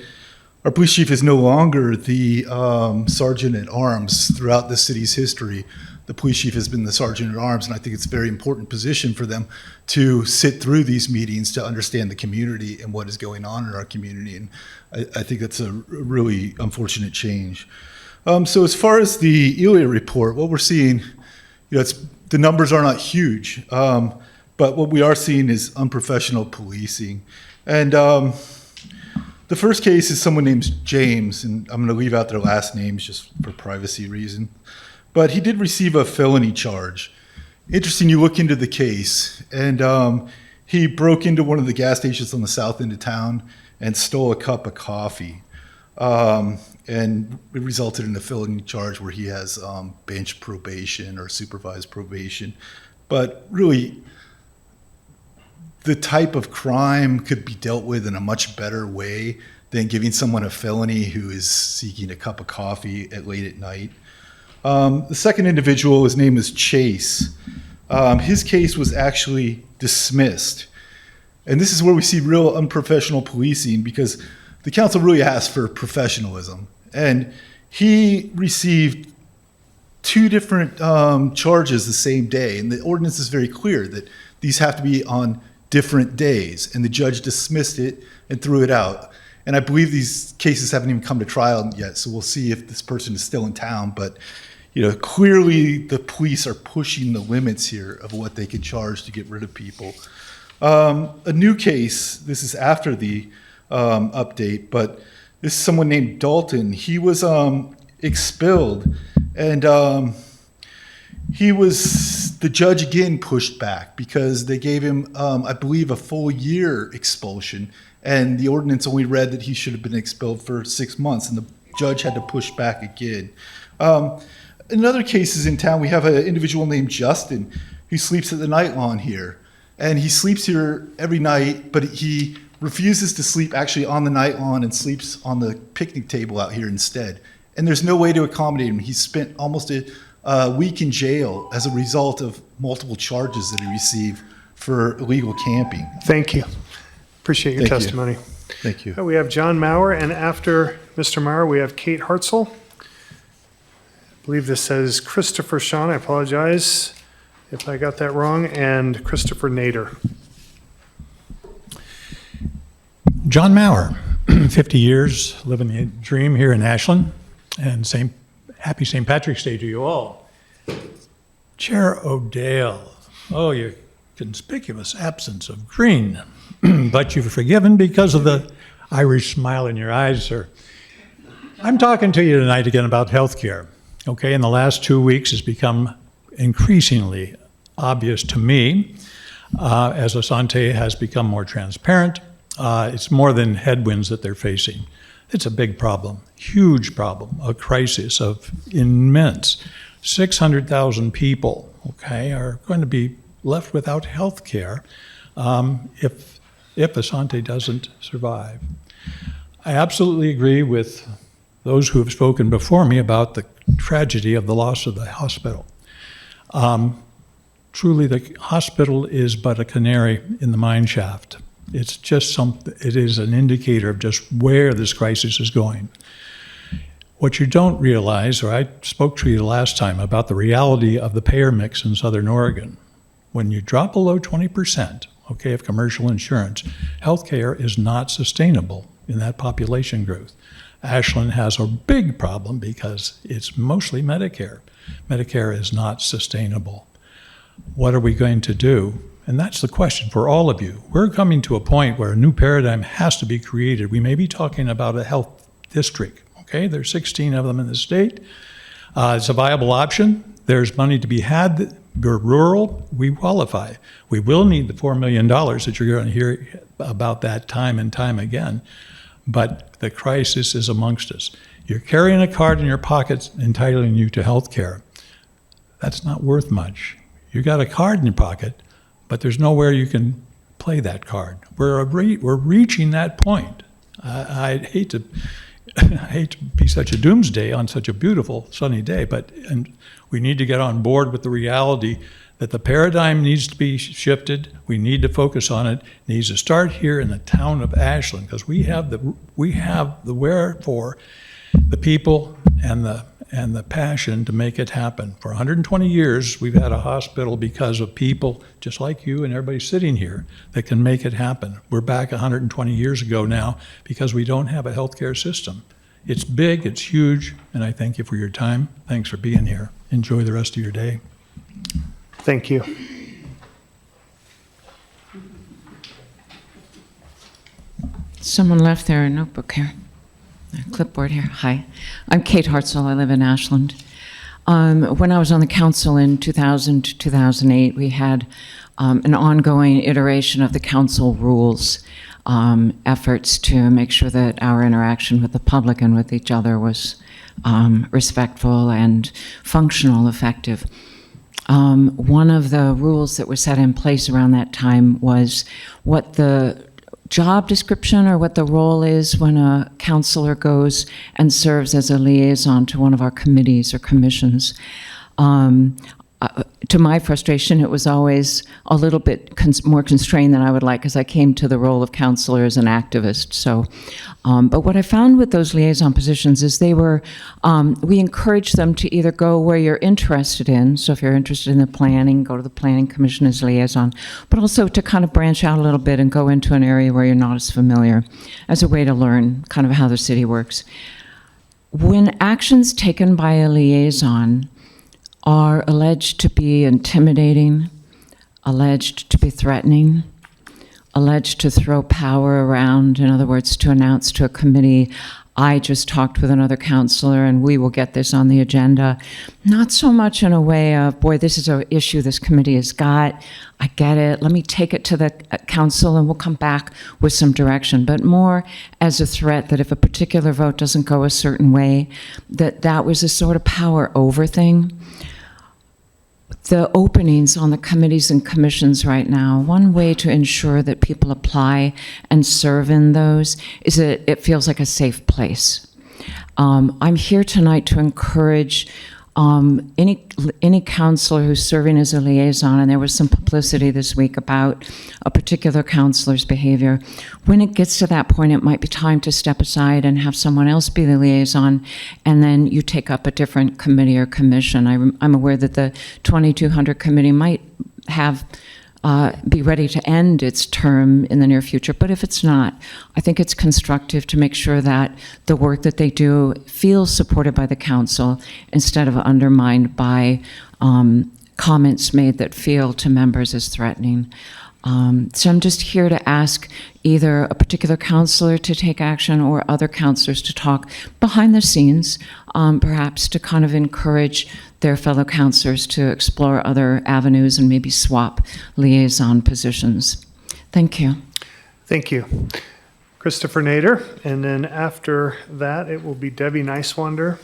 our police chief is no longer the sergeant at arms. Throughout the city's history, the police chief has been the sergeant at arms, and I think it's a very important position for them to sit through these meetings to understand the community and what is going on in our community. And I think that's a really unfortunate change. So as far as the ELIA report, what we're seeing, you know, the numbers are not huge, but what we are seeing is unprofessional policing. And the first case is someone named James, and I'm going to leave out their last names just for privacy reason. But he did receive a felony charge. Interesting, you look into the case, and he broke into one of the gas stations on the south end of town and stole a cup of coffee. And it resulted in a felony charge where he has bench probation or supervised probation. But really, the type of crime could be dealt with in a much better way than giving someone a felony who is seeking a cup of coffee late at night. The second individual, his name is Chase. His case was actually dismissed. And this is where we see real unprofessional policing, because the council really asked for professionalism. And he received two different charges the same day. And the ordinance is very clear that these have to be on different days. And the judge dismissed it and threw it out. And I believe these cases haven't even come to trial yet, so we'll see if this person is still in town. But you know, clearly the police are pushing the limits here of what they can charge to get rid of people. A new case, this is after the update, but this is someone named Dalton. He was expelled, and the judge again pushed back because they gave him, I believe, a full year expulsion, and the ordinance only read that he should have been expelled for 6 months, and the judge had to push back again. In other cases in town, we have an individual named Justin who sleeps at the night lawn here, and he sleeps here every night, but he refuses to sleep actually on the night lawn and sleeps on the picnic table out here instead. And there's no way to accommodate him. He's spent almost a week in jail as a result of multiple charges that he received for illegal camping. Thank you. Appreciate your Thank you. testimony. Thank you. We have John Maurer, and after Mr. Maurer, we have Kate Hartzell. I believe this says Christopher Sean. I apologize if I got that wrong, and Christopher Nader. John Maurer, 50 years, living the dream here in Ashland, and happy St. Patrick's Day to you all. Chair O'Dale, oh, your conspicuous absence of green, but you're forgiven because of the Irish smile in your eyes, sir. I'm talking to you tonight again about healthcare. Okay, in the last 2 weeks, it's become increasingly obvious to me as Asante has become more transparent. It's more than headwinds that they're facing. It's a big problem, huge problem, a crisis of immense. 600,000 people, okay, are going to be left without health care if Asante doesn't survive. I absolutely agree with those who have spoken before me about the tragedy of the loss of the hospital. Truly, the hospital is but a canary in the mine shaft. It's just it is an indicator of just where this crisis is going. What you don't realize, or I spoke to you last time about the reality of the payer mix in Southern Oregon. When you drop below 20%, okay, of commercial insurance, healthcare is not sustainable in that population growth. Ashland has a big problem because it's mostly Medicare. Medicare is not sustainable. What are we going to do? And that's the question for all of you. We're coming to a point where a new paradigm has to be created. We may be talking about a health district, okay? There's 16 of them in the state. It's a viable option. There's money to be had. We're rural, we qualify. We will need the $4 million that you're going to hear about that time and time again. But the crisis is amongst us. You're carrying a card in your pocket entitling you to health care. That's not worth much. You got a card in your pocket, but there's nowhere you can play that card. We're reaching that point. I hate to be such a doomsday on such a beautiful sunny day, and we need to get on board with the reality that the paradigm needs to be shifted. We need to focus on it. It needs to start here in the town of Ashland, because we have the wherefore, the people and the passion to make it happen. For 120 years, we've had a hospital because of people just like you and everybody sitting here that can make it happen. We're back 120 years ago now because we don't have a healthcare system. It's big, it's huge, and I thank you for your time. Thanks for being here. Enjoy the rest of your day. Thank you. Someone left their notebook here, a clipboard here. Hi, I'm Kate Hartzell. I live in Ashland. When I was on the council in 2000 to 2008, we had an ongoing iteration of the council rules, efforts to make sure that our interaction with the public and with each other was respectful and functional, effective. One of the rules that was set in place around that time was what the job description or what the role is when a counselor goes and serves as a liaison to one of our committees or commissions. To my frustration, it was always a little bit more constrained than I would like, because I came to the role of counselor as an activist. So, but what I found with those liaison positions is we encourage them to either go where you're interested in. So if you're interested in the planning, go to the Planning Commission as liaison, but also to kind of branch out a little bit and go into an area where you're not as familiar, as a way to learn kind of how the city works. When actions taken by a liaison are alleged to be intimidating, alleged to be threatening, alleged to throw power around, in other words, to announce to a committee, I just talked with another counselor and we will get this on the agenda. Not so much in a way of, boy, this is an issue this committee has got, I get it, let me take it to the council and we'll come back with some direction, but more as a threat that if a particular vote doesn't go a certain way, that was a sort of power over thing. the openings on the committees and commissions right now, one way to ensure that people apply and serve in those is that it feels like a safe place. I'm here tonight to encourage any counselor who's serving as a liaison, and there was some publicity this week about a particular counselor's behavior. When it gets to that point, it might be time to step aside and have someone else be the liaison, and then you take up a different committee or commission. I'm aware that the 2200 committee might have be ready to end its term in the near future. But if it's not, I think it's constructive to make sure that the work that they do feels supported by the council instead of undermined by comments made that feel to members as threatening. So I'm just here to ask either a particular counselor to take action or other counselors to talk behind the scenes, perhaps to kind of encourage their fellow counselors to explore other avenues and maybe swap liaison positions. Thank you. Thank you. Christopher Nader, and then after that, it will be Debbie Nicewander,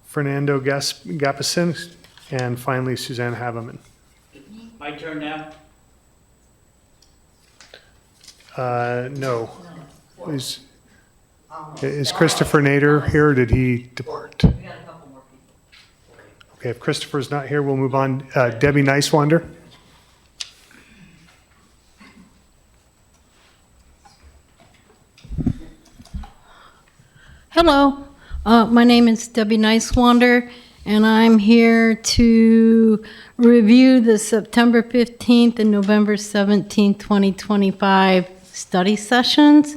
Fernando Gapison, and finally Suzanne Haveman. My turn now? No. Is Christopher Nader here, or did he depart? Okay, if Christopher's not here, we'll move on. Debbie Nicewander. Hello, my name is Debbie Nicewander, and I'm here to review the September 15th and November 17th, 2025 study sessions.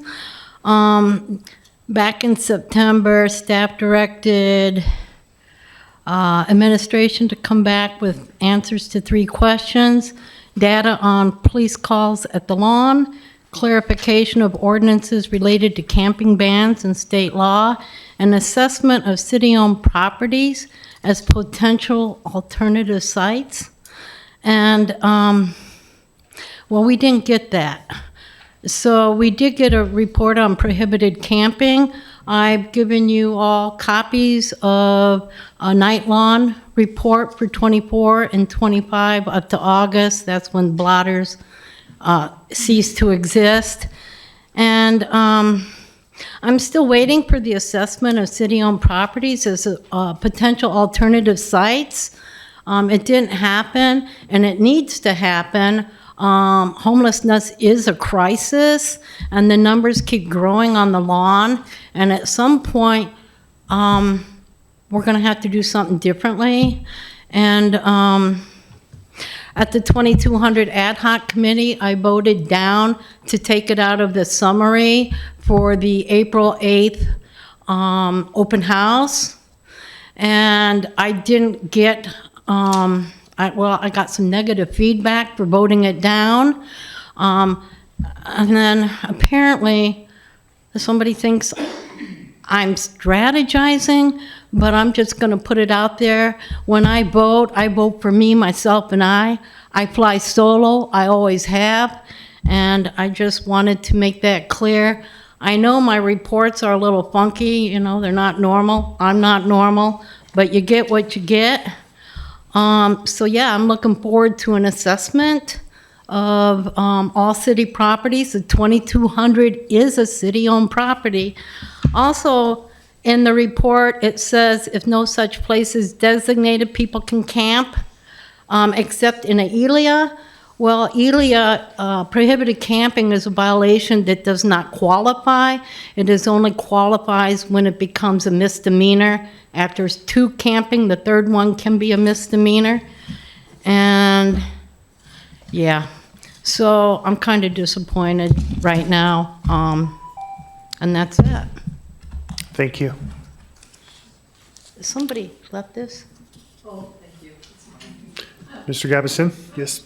Back in September, staff directed administration to come back with answers to 3 questions: data on police calls at the lawn, clarification of ordinances related to camping bans and state law, and assessment of city-owned properties as potential alternative sites. And, well, we didn't get that. So we did get a report on prohibited camping. I've given you all copies of a night lawn report for 24 and 25 up to August. That's when blotters cease to exist. And I'm still waiting for the assessment of city-owned properties as potential alternative sites. It didn't happen, and it needs to happen. Homelessness is a crisis, and the numbers keep growing on the lawn. And at some point, we're going to have to do something differently. And at the 2200 ad hoc committee, I voted down to take it out of the summary for the April 8th open house. And I didn't get, I got some negative feedback for voting it down. And then apparently somebody thinks I'm strategizing, but I'm just going to put it out there. When I vote for me, myself, and I. I fly solo. I always have. And I just wanted to make that clear. I know my reports are a little funky. You know, they're not normal. I'm not normal. But you get what you get. So yeah, I'm looking forward to an assessment of all city properties. The 2200 is a city-owned property. Also, in the report, it says if no such place is designated, people can camp, except in Elia. Well, Elia, prohibited camping is a violation that does not qualify. It is only qualifies when it becomes a misdemeanor. After 2 camping, the 3rd one can be a misdemeanor. And yeah, so I'm kind of disappointed right now. And that's it. Thank you. Somebody left this? Oh, thank you. It's mine. Mr. Gabison? Yes.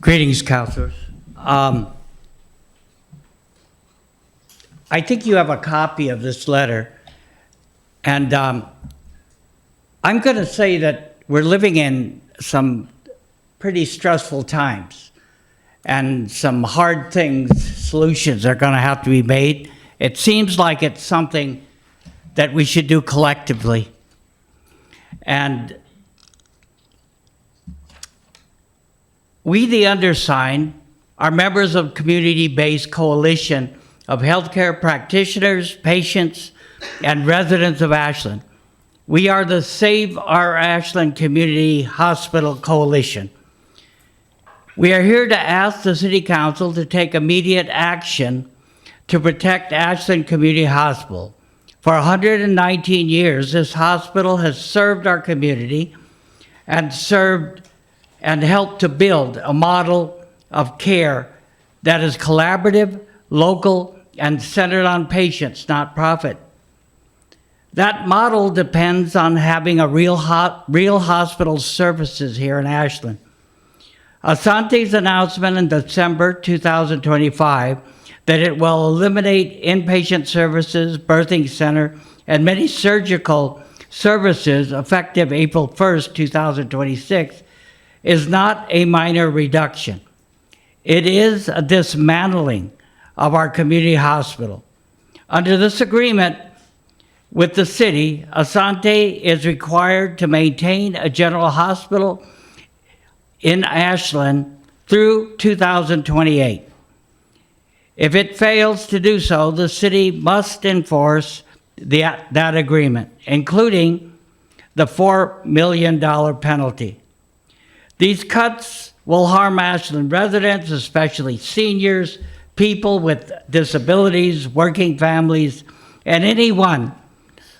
Greetings, councilors. I think you have a copy of this letter, and I'm going to say that we're living in some pretty stressful times. And some hard solutions are going to have to be made. It seems like it's something that we should do collectively. And we, the undersigned, are members of community-based coalition of healthcare practitioners, patients, and residents of Ashland. We are the Save Our Ashland Community Hospital Coalition. We are here to ask the City Council to take immediate action to protect Ashland Community Hospital. For 119 years, this hospital has served our community and helped to build a model of care that is collaborative, local, and centered on patients, not profit. That model depends on having a real hospital services here in Ashland. Asante's announcement in December 2025 that it will eliminate inpatient services, birthing center, and many surgical services effective April 1st, 2026 is not a minor reduction. It is a dismantling of our community hospital. Under this agreement with the city, Asante is required to maintain a general hospital in Ashland through 2028. If it fails to do so, the city must enforce that agreement, including the $4 million penalty. These cuts will harm Ashland residents, especially seniors, people with disabilities, working families, and anyone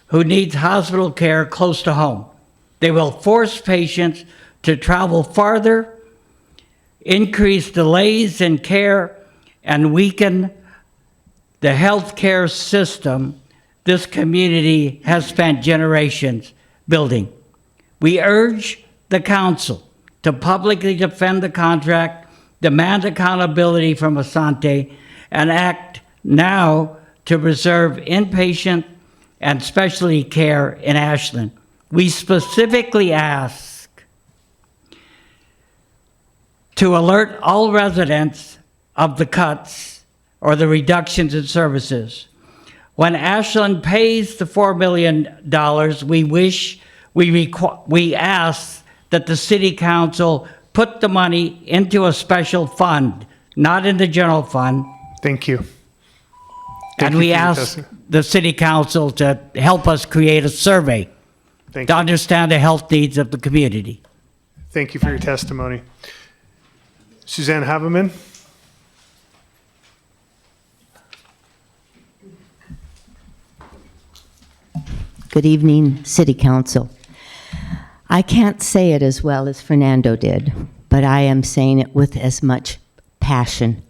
who needs hospital care close to home. They will force patients to travel farther, increase delays in care, and weaken the healthcare system this community has spent generations building. We urge the council to publicly defend the contract, demand accountability from Asante, and act now to preserve inpatient and specialty care in Ashland. We specifically ask to alert all residents of the cuts or the reductions in services. When Ashland pays the $4 million, we ask that the City Council put the money into a special fund, not in the general fund. Thank you. And we ask the City Council to help us create a survey to understand the health needs of the community. Thank you for your testimony. Suzanne Haveman. Good evening, City Council. I can't say it as well as Fernando did, but I am saying it with as much passion.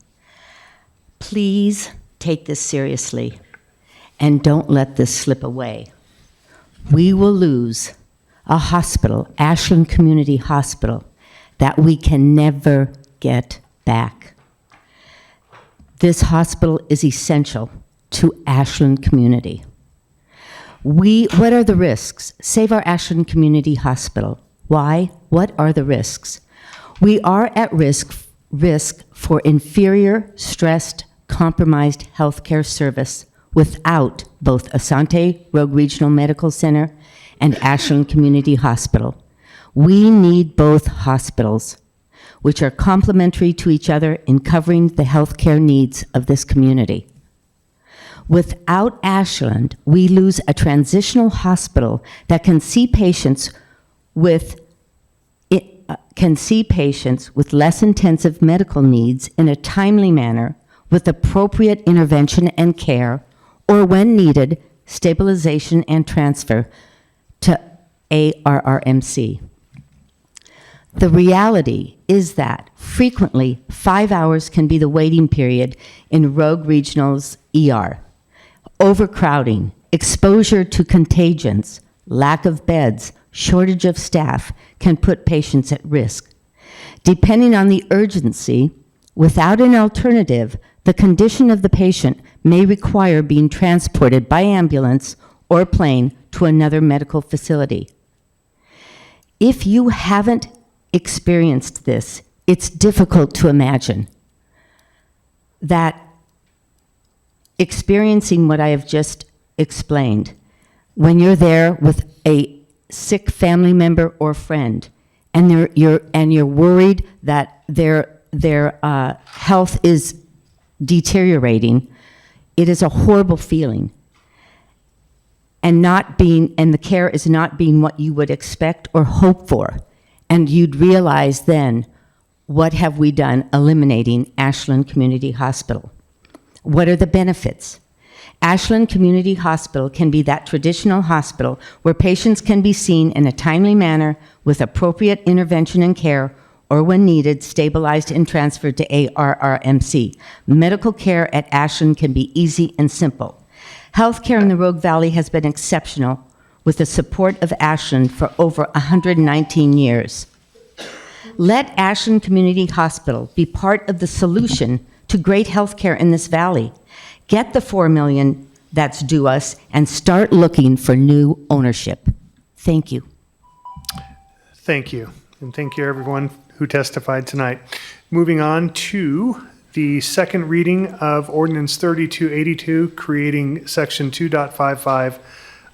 Please take this seriously and don't let this slip away. We will lose a hospital, Ashland Community Hospital, that we can never get back. This hospital is essential to Ashland community. What are the risks? Save Our Ashland Community Hospital. Why? What are the risks? We are at risk for inferior, stressed, compromised healthcare service without both Asante Rogue Regional Medical Center and Ashland Community Hospital. We need both hospitals, which are complementary to each other in covering the healthcare needs of this community. Without Ashland, we lose a transitional hospital that can see patients with less intensive medical needs in a timely manner with appropriate intervention and care, or when needed, stabilization and transfer to ARRMC. The reality is that frequently 5 hours can be the waiting period in Rogue Regional's ER. Overcrowding, exposure to contagions, lack of beds, shortage of staff can put patients at risk. Depending on the urgency, without an alternative, the condition of the patient may require being transported by ambulance or plane to another medical facility. If you haven't experienced this, it's difficult to imagine that experiencing what I have just explained, when you're there with a sick family member or friend, and you're worried that their health is deteriorating, it is a horrible feeling. And the care is not being what you would expect or hope for. And you'd realize then, what have we done eliminating Ashland Community Hospital? What are the benefits? Ashland Community Hospital can be that traditional hospital where patients can be seen in a timely manner with appropriate intervention and care, or when needed, stabilized and transferred to ARRMC. Medical care at Ashland can be easy and simple. Healthcare in the Rogue Valley has been exceptional with the support of Ashland for over 119 years. Let Ashland Community Hospital be part of the solution to great healthcare in this valley. Get the $4 million that's due us and start looking for new ownership. Thank you. Thank you. And thank you, everyone who testified tonight. Moving on to the second reading of Ordinance 3282, creating Section 2.55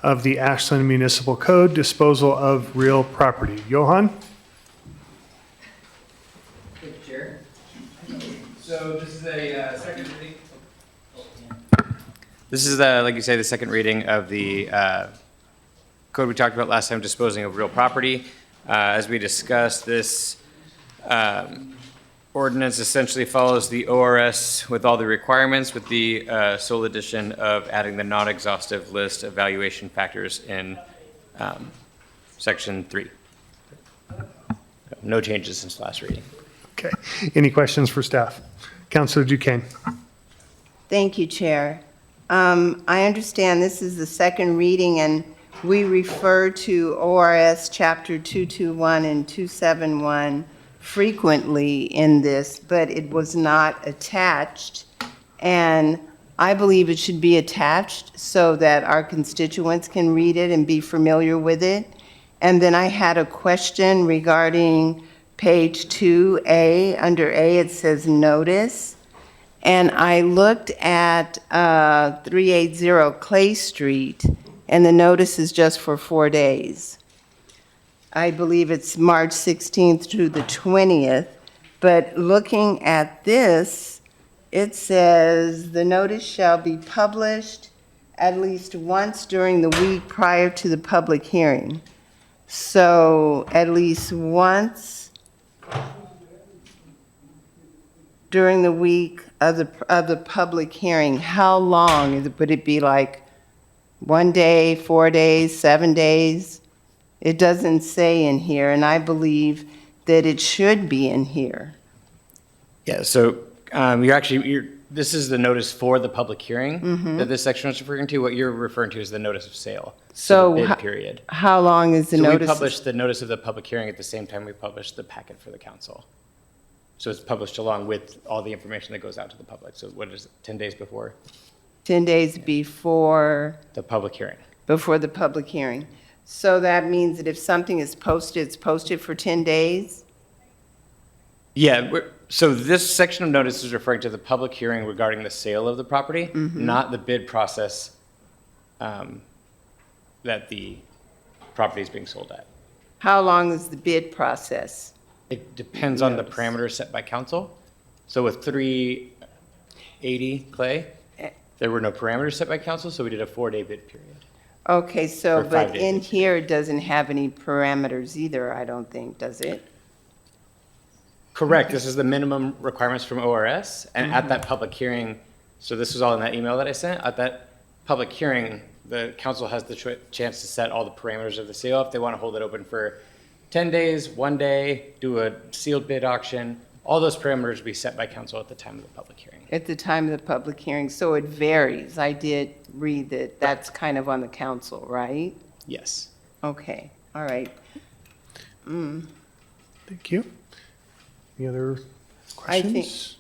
of the Ashland Municipal Code, disposal of real property. Johan? Thank you, Chair. So this is a second reading. This is, like you say, the second reading of the code we talked about last time, disposing of real property. As we discussed, this ordinance essentially follows the ORS with all the requirements, with the sole addition of adding the non-exhaustive list of valuation factors in Section 3. No changes since last reading. Okay. Any questions for staff? Councilor DuQuenne. Thank you, Chair. I understand this is the second reading, and we refer to ORS Chapter 221 and 271 frequently in this, but it was not attached. And I believe it should be attached so that our constituents can read it and be familiar with it. And then I had a question regarding page 2A. Under A, it says notice. And I looked at 380 Clay Street, and the notice is just for 4 days. I believe it's March 16th through the 20th. But looking at this, it says the notice shall be published at least once during the week prior to the public hearing. So at least once during the week of the public hearing. How long? Would it be like 1 day, 4 days, 7 days? It doesn't say in here, and I believe that it should be in here. Yeah, so this is the notice for the public hearing that this section was referring to. What you're referring to is the notice of sale. So the bid period. How long is the notice? We published the notice of the public hearing at the same time we published the packet for the council. So it's published along with all the information that goes out to the public. So what is it, 10 days before? 10 days before? The public hearing. Before the public hearing. So that means that if something is posted, it's posted for 10 days? Yeah, so this section of notice is referring to the public hearing regarding the sale of the property, not the bid process that the property is being sold at. How long is the bid process? It depends on the parameters set by council. So with 380 Clay, there were no parameters set by council, so we did a 4-day bid period. Okay, so, Or 5 but days. in here, it doesn't have any parameters either, I don't think, does it? Correct. This is the minimum requirements from ORS. And at that public hearing, so this was all in that email that I sent, at that public hearing, the council has the chance to set all the parameters of the sale. If they want to hold it open for 10 days, 1 day, do a sealed bid auction, all those parameters will be set by council at the time of the public hearing. At the time of the public hearing, so it varies. I did read that that's kind of on the council, right? Yes. Okay, all right. Thank you. Any other I think- questions?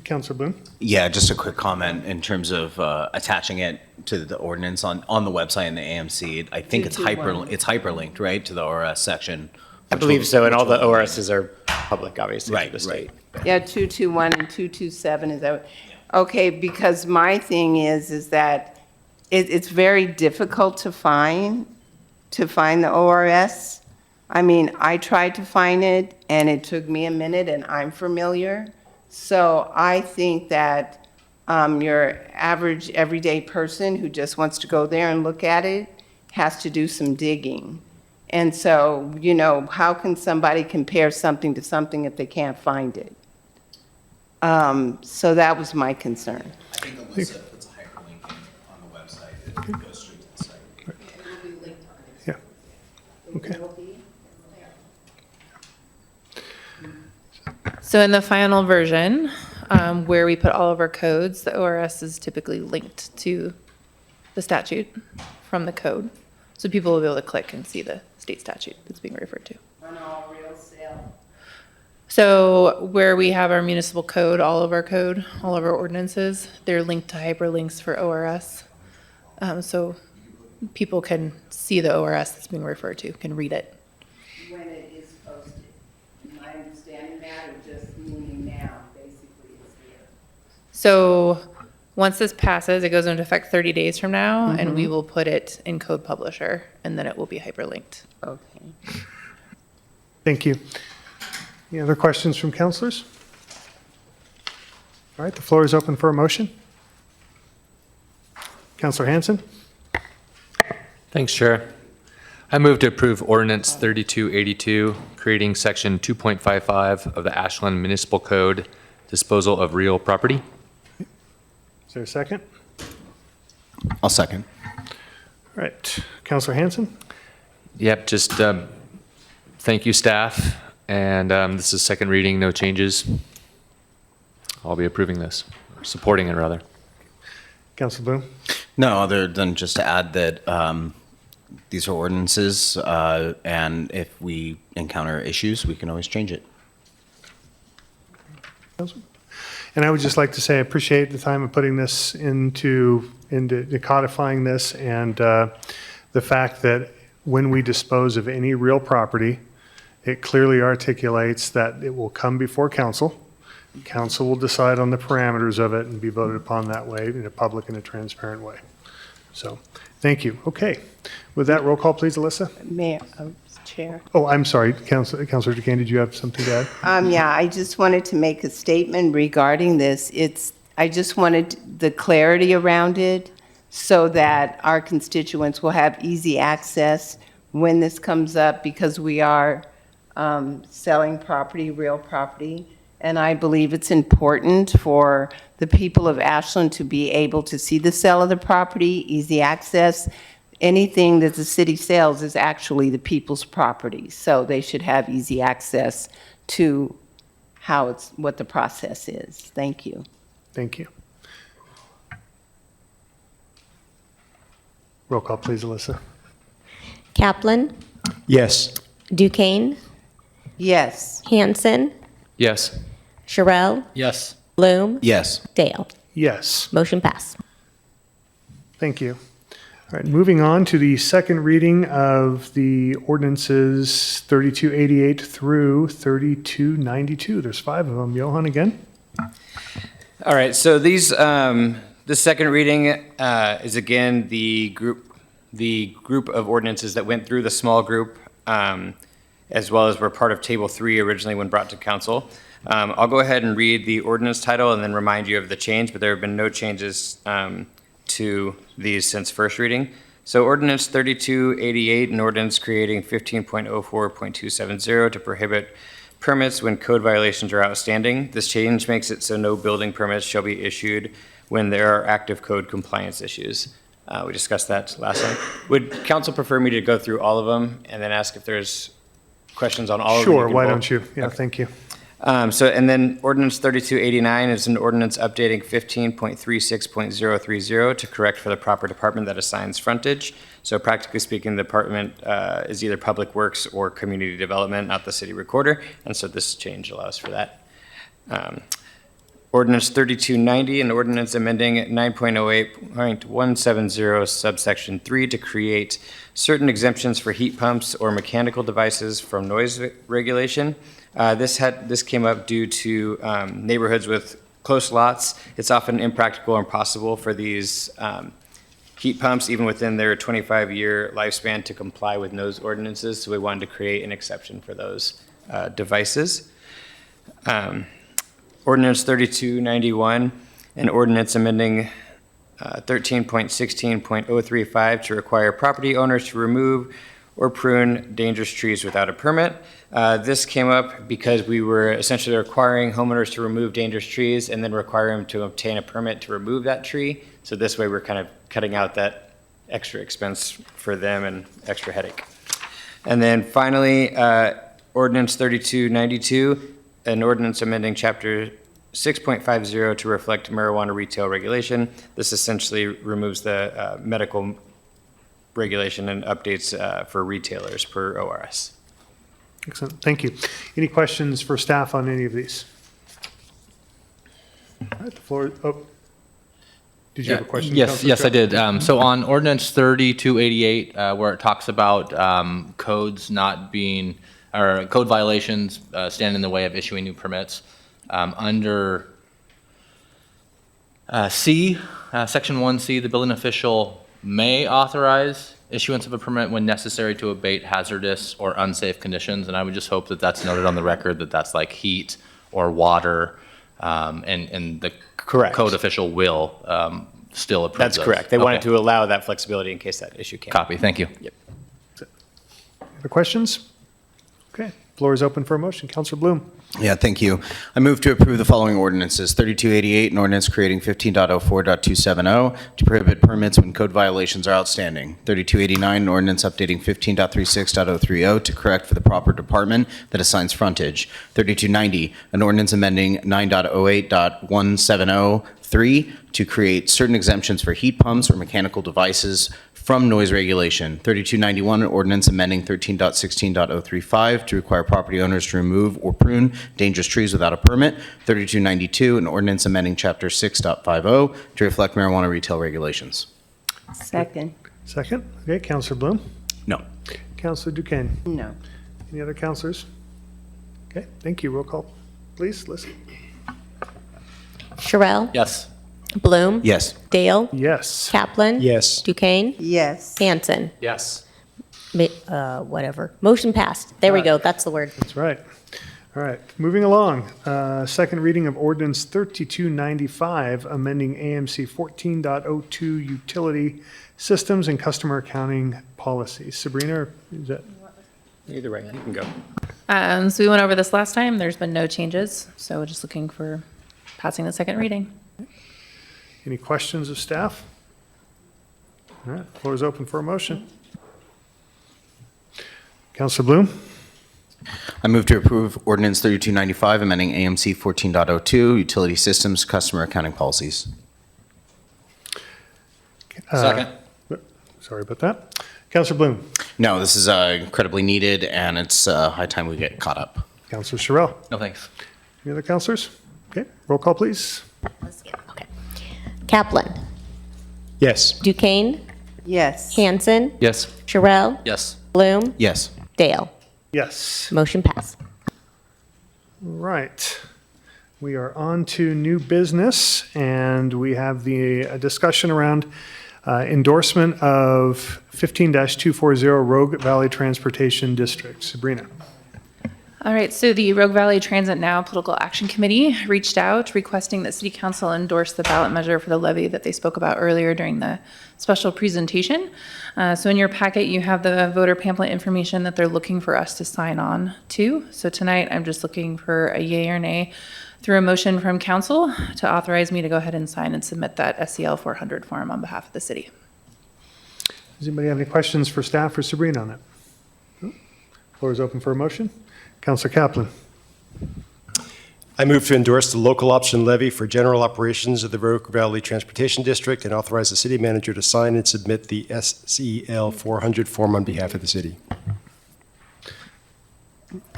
Councilor Boone? Yeah, just a quick comment in terms of attaching it to the ordinance on the website in the AMC. I think it's 221. hyperlinked, right, to the ORS section I believe so, and all the ORSs are public, obviously, to the state. Yeah, 221 and 227, is that, okay, because my thing is that it's very difficult to find the ORS. I mean, I tried to find it, and it took me a minute, and I'm familiar. So I think that your average everyday person who just wants to go there and look at it has to do some digging. And so, you know, how can somebody compare something to something if they can't find it? So that was my concern. I think Alyssa puts a hyperlink on the website that goes straight to the site. Yeah. Okay. So in the final version, where we put all of our codes, the ORS is typically linked to the statute from the code. So people will be able to click and see the state statute that's being referred to. On all real sale. So where we have our municipal code, all of our ordinances, they're linked to hyperlinks for ORS. So people can see the ORS that's being referred to, can read it. When it is posted. Am I understanding that, or just meaning now, basically, it's there? So once this passes, it goes into effect 30 days from now, and we will put it in Code Publisher, and then it will be hyperlinked. Okay. Thank you. Any other questions from councilors? All right, the floor is open for a motion. Councilor Hanson? Thanks, Chair. I move to approve Ordinance 3282, creating Section 2.55 of the Ashland Municipal Code, disposal of real property. Is there a second? I'll second. All right, Councilor Hanson? Yep, just thank you, staff. And this is second reading, no changes. I'll be approving this, or supporting it, rather. Councilor Bloom? No, other than just to add that these are ordinances, and if we encounter issues, we can always change it. And I would just like to say I appreciate the time of putting this into codifying this, and the fact that when we dispose of any real property, it clearly articulates that it will come before council. Council will decide on the parameters of it and be voted upon that way in a public and a transparent way. So, thank you. Okay. With that, roll call, please, Alyssa. Mayor, Chair. Oh, I'm sorry. Councilor DuQuenne, did you have something to add? Yeah, I just wanted to make a statement regarding this. I just wanted the clarity around it so that our constituents will have easy access when this comes up, because we are selling property, real property. And I believe it's important for the people of Ashland to be able to see the sale of the property, easy access. Anything that the city sells is actually the people's property, so they should have easy access to what the process is. Thank you. Thank you. Roll call, please, Alyssa. Kaplan, Yes. DuQuenne, Yes. Hanson, Yes. Sherrill, Yes. Bloom, Yes. Dale. Yes. Motion passed. Thank you. All right, moving on to the second reading of the ordinances 3288 through 3292. There's 5 of them. Johan again? All right, so these, the second reading is again the group of ordinances that went through the small group, as well as were part of Table 3 originally when brought to council. I'll go ahead and read the ordinance title and then remind you of the change, but there have been no changes to these since first reading. So Ordinance 3288, an ordinance creating 15.04.270 to prohibit permits when code violations are outstanding. This change makes it so no building permits shall be issued when there are active code compliance issues. We discussed that last time. Would council prefer me to go through all of them and then ask if there's questions on all of them? Sure, why don't you? Yeah, Okay. thank you. And then Ordinance 3289 is an ordinance updating 15.36.030 to correct for the proper department that assigns frontage. So practically speaking, the department is either Public Works or Community Development, not the city recorder. And so this change allows for that. Ordinance 3290, an ordinance amending 9.08.170 subsection 3 to create certain exemptions for heat pumps or mechanical devices from noise regulation. This came up due to neighborhoods with close lots. It's often impractical or impossible for these heat pumps, even within their 25-year lifespan, to comply with noise ordinances. So we wanted to create an exception for those devices. Ordinance 3291, an ordinance amending 13.16.035 to require property owners to remove or prune dangerous trees without a permit. This came up because we were essentially requiring homeowners to remove dangerous trees and then require them to obtain a permit to remove that tree. So this way we're kind of cutting out that extra expense for them and extra headache. And then finally, Ordinance 3292, an ordinance amending Chapter 6.50 to reflect marijuana retail regulation. This essentially removes the medical regulation and updates for retailers per ORS. Excellent, thank you. Any questions for staff on any of these? All right, the floor, did you have a question? Yes, Councilor yes, I Stroh? did. So on ordinance 3288, where it talks about codes not being, or code violations stand in the way of issuing new permits, under C, section 1C, the building official may authorize issuance of a permit when necessary to abate hazardous or unsafe conditions. And I would just hope that that's noted on the record, that that's like heat or water, and the Correct. code official will still approve That's those. correct. They wanted Okay. to allow that flexibility in case that issue came. Copy, thank you. Yep. Other questions? Okay, floor is open for a motion. Councilor Bloom. Yeah, thank you. I move to approve the following ordinances. 3288, an ordinance creating 15.04.270 to prohibit permits when code violations are outstanding. 3289, an ordinance updating 15.36.030 to correct for the proper department that assigns frontage. 3290, an ordinance amending 9.08.170.3 to create certain exemptions for heat pumps or mechanical devices from noise regulation. 3291, an ordinance amending 13.16.035 to require property owners to remove or prune dangerous trees without a permit. 3292, an ordinance amending Chapter 6.50 to reflect marijuana retail regulations. Second. Second, okay, Councilor Bloom. No. Councilor DuQuenne. No. Any other councilors? Okay, thank you. Roll call, please. Listen. Sherrill? Yes. Bloom? Yes. Dale? Yes. Kaplan? Yes. Duquesne? Yes. Hanson? Yes. Whatever. Motion passed. There we go. That's the word. That's right. All right, moving along. Second reading of ordinance 3295, amending AMC 14.02 utility systems and customer accounting policies. Sabrina, is that? Either way, you can go. So we went over this last time. There's been no changes. So we're just looking for passing the second reading. Any questions of staff? All right, floor is open for a motion. Councilor Bloom? I move to approve ordinance 3295, amending AMC 14.02 utility systems customer accounting policies. Second. Sorry about that. Councilor Bloom? No, this is incredibly needed, and it's high time we get caught up. Councilor Sherrill? No, thanks. Any other councilors? Okay, roll call, please. Okay. Kaplan? Yes. Duquesne? Yes. Hanson? Yes. Sherrill? Yes. Bloom? Yes. Dale? Yes. Motion passed. Right. We are on to new business, and we have the discussion around endorsement of 15-240 Rogue Valley Transportation District. Sabrina. All right, so the Rogue Valley Transit Now Political Action Committee reached out requesting that City Council endorse the ballot measure for the levy that they spoke about earlier during the special presentation. So in your packet, you have the voter pamphlet information that they're looking for us to sign on to. So tonight, I'm just looking for a yay or nay through a motion from council to authorize me to go ahead and sign and submit that SEL 400 form on behalf of the city. Does anybody have any questions for staff or Sabrina on it? No? Floor is open for a motion. Councilor Kaplan. I move to endorse the local option levy for general operations of the Rogue Valley Transportation District and authorize the city manager to sign and submit the SEL 400 form on behalf of the city.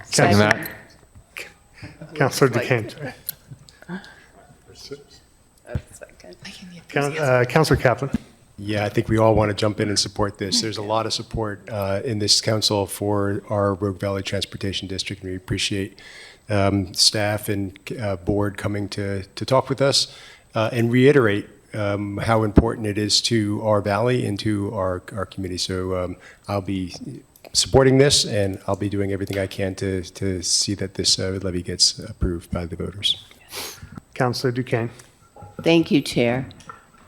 Second that. Councilor DuQuenne. Councilor Kaplan. Yeah, I think we all want to jump in and support this. There's a lot of support in this council for our Rogue Valley Transportation District, and we appreciate staff and board coming to talk with us and reiterate how important it is to our valley and to our community. So I'll be supporting this, and I'll be doing everything I can to see that this levy gets approved by the voters. Councilor DuQuenne. Thank you, Chair.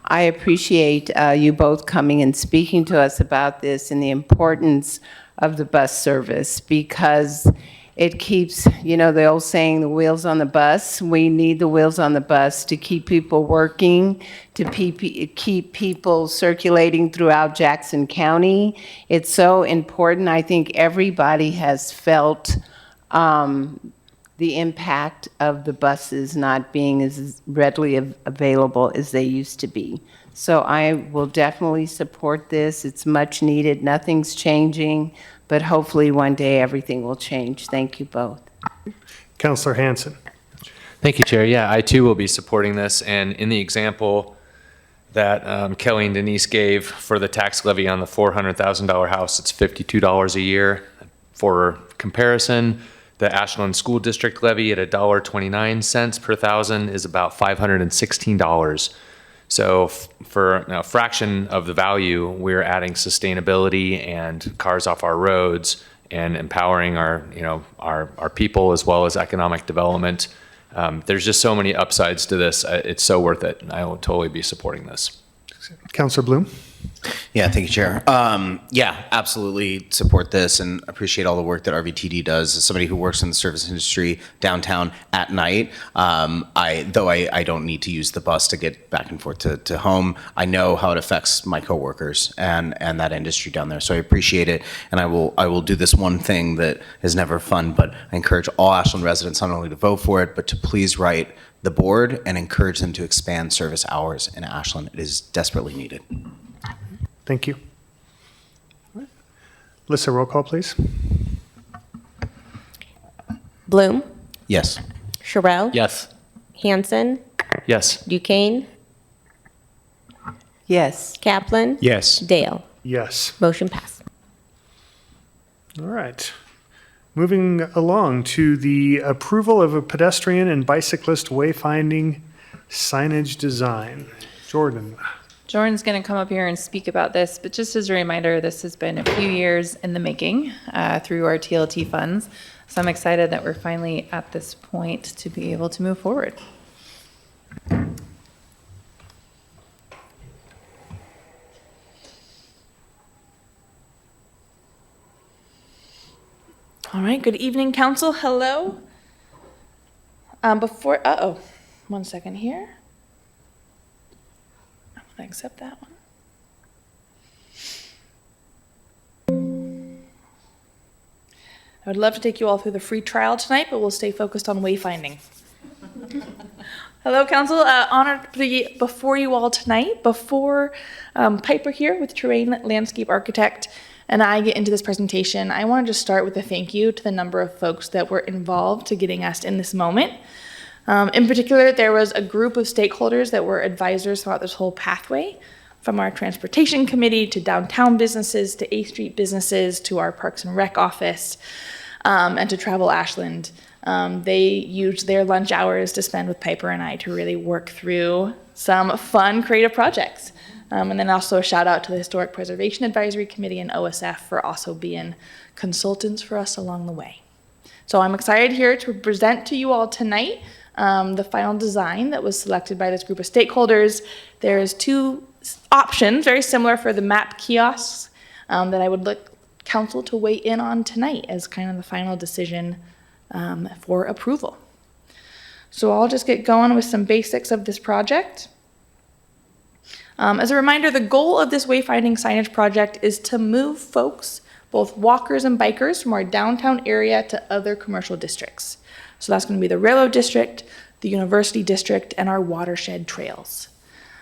I appreciate you both coming and speaking to us about this and the importance of the bus service, because it keeps, the old saying, the wheels on the bus. We need the wheels on the bus to keep people working, to keep people circulating throughout Jackson County. It's so important. I think everybody has felt the impact of the buses not being as readily available as they used to be. So I will definitely support this. It's much needed. Nothing's changing, but hopefully one day everything will change. Thank you both. Councilor Hanson. Thank you, Chair. Yeah, I too will be supporting this. And in the example that Kelly and Denise gave for the tax levy on the $400,000 house, it's $52 a year. For comparison, the Ashland School District levy at $1.29 per thousand is about $516. So for a fraction of the value, we're adding sustainability and cars off our roads and empowering our people as well as economic development. There's just so many upsides to this. It's so worth it. I will totally be supporting this. Councilor Bloom. Yeah, thank you, Chair. Yeah, absolutely support this and appreciate all the work that RVTD does. As somebody who works in the service industry downtown at night, I don't need to use the bus to get back and forth to home, I know how it affects my coworkers and that industry down there. So I appreciate it, and I will do this one thing that is never fun, but I encourage all Ashland residents not only to vote for it, but to please write the board and encourage them to expand service hours in Ashland. It is desperately needed. Thank you. Lisa, roll call, please. Bloom, Yes. Sherrill, Yes. Hanson, Yes. Duquesne, Yes. Kaplan, Yes. Dale. Yes. Motion passed. All right. Moving along to the approval of a pedestrian and bicyclist wayfinding signage design. Jordan. Jordan's going to come up here and speak about this, but just as a reminder, this has been a few years in the making through our TLT funds. So I'm excited that we're finally at this point to be able to move forward. All right, good evening, council. Hello. One second here. I'm gonna accept that one. I would love to take you all through the free trial tonight, but we'll stay focused on wayfinding. Hello, council. Honored to be before you all tonight, before Piper here with Terrain Landscape Architect, and I get into this presentation. I want to just start with a thank you to the number of folks that were involved to getting us in this moment. In particular, there was a group of stakeholders that were advisors throughout this whole pathway, from our transportation committee to downtown businesses to A Street businesses to our Parks and Rec office and to Travel Ashland. They used their lunch hours to spend with Piper and I to really work through some fun, creative projects. And then also a shout out to the Historic Preservation Advisory Committee and OSF for also being consultants for us along the way. So I'm excited here to present to you all tonight the final design that was selected by this group of stakeholders. There's two options, very similar for the map kiosks, that I would like council to weigh in on tonight as kind of the final decision for approval. So I'll just get going with some basics of this project. As a reminder, the goal of this wayfinding signage project is to move folks, both walkers and bikers, from our downtown area to other commercial districts. So that's going to be the Railroad District, the University District, and our watershed trails.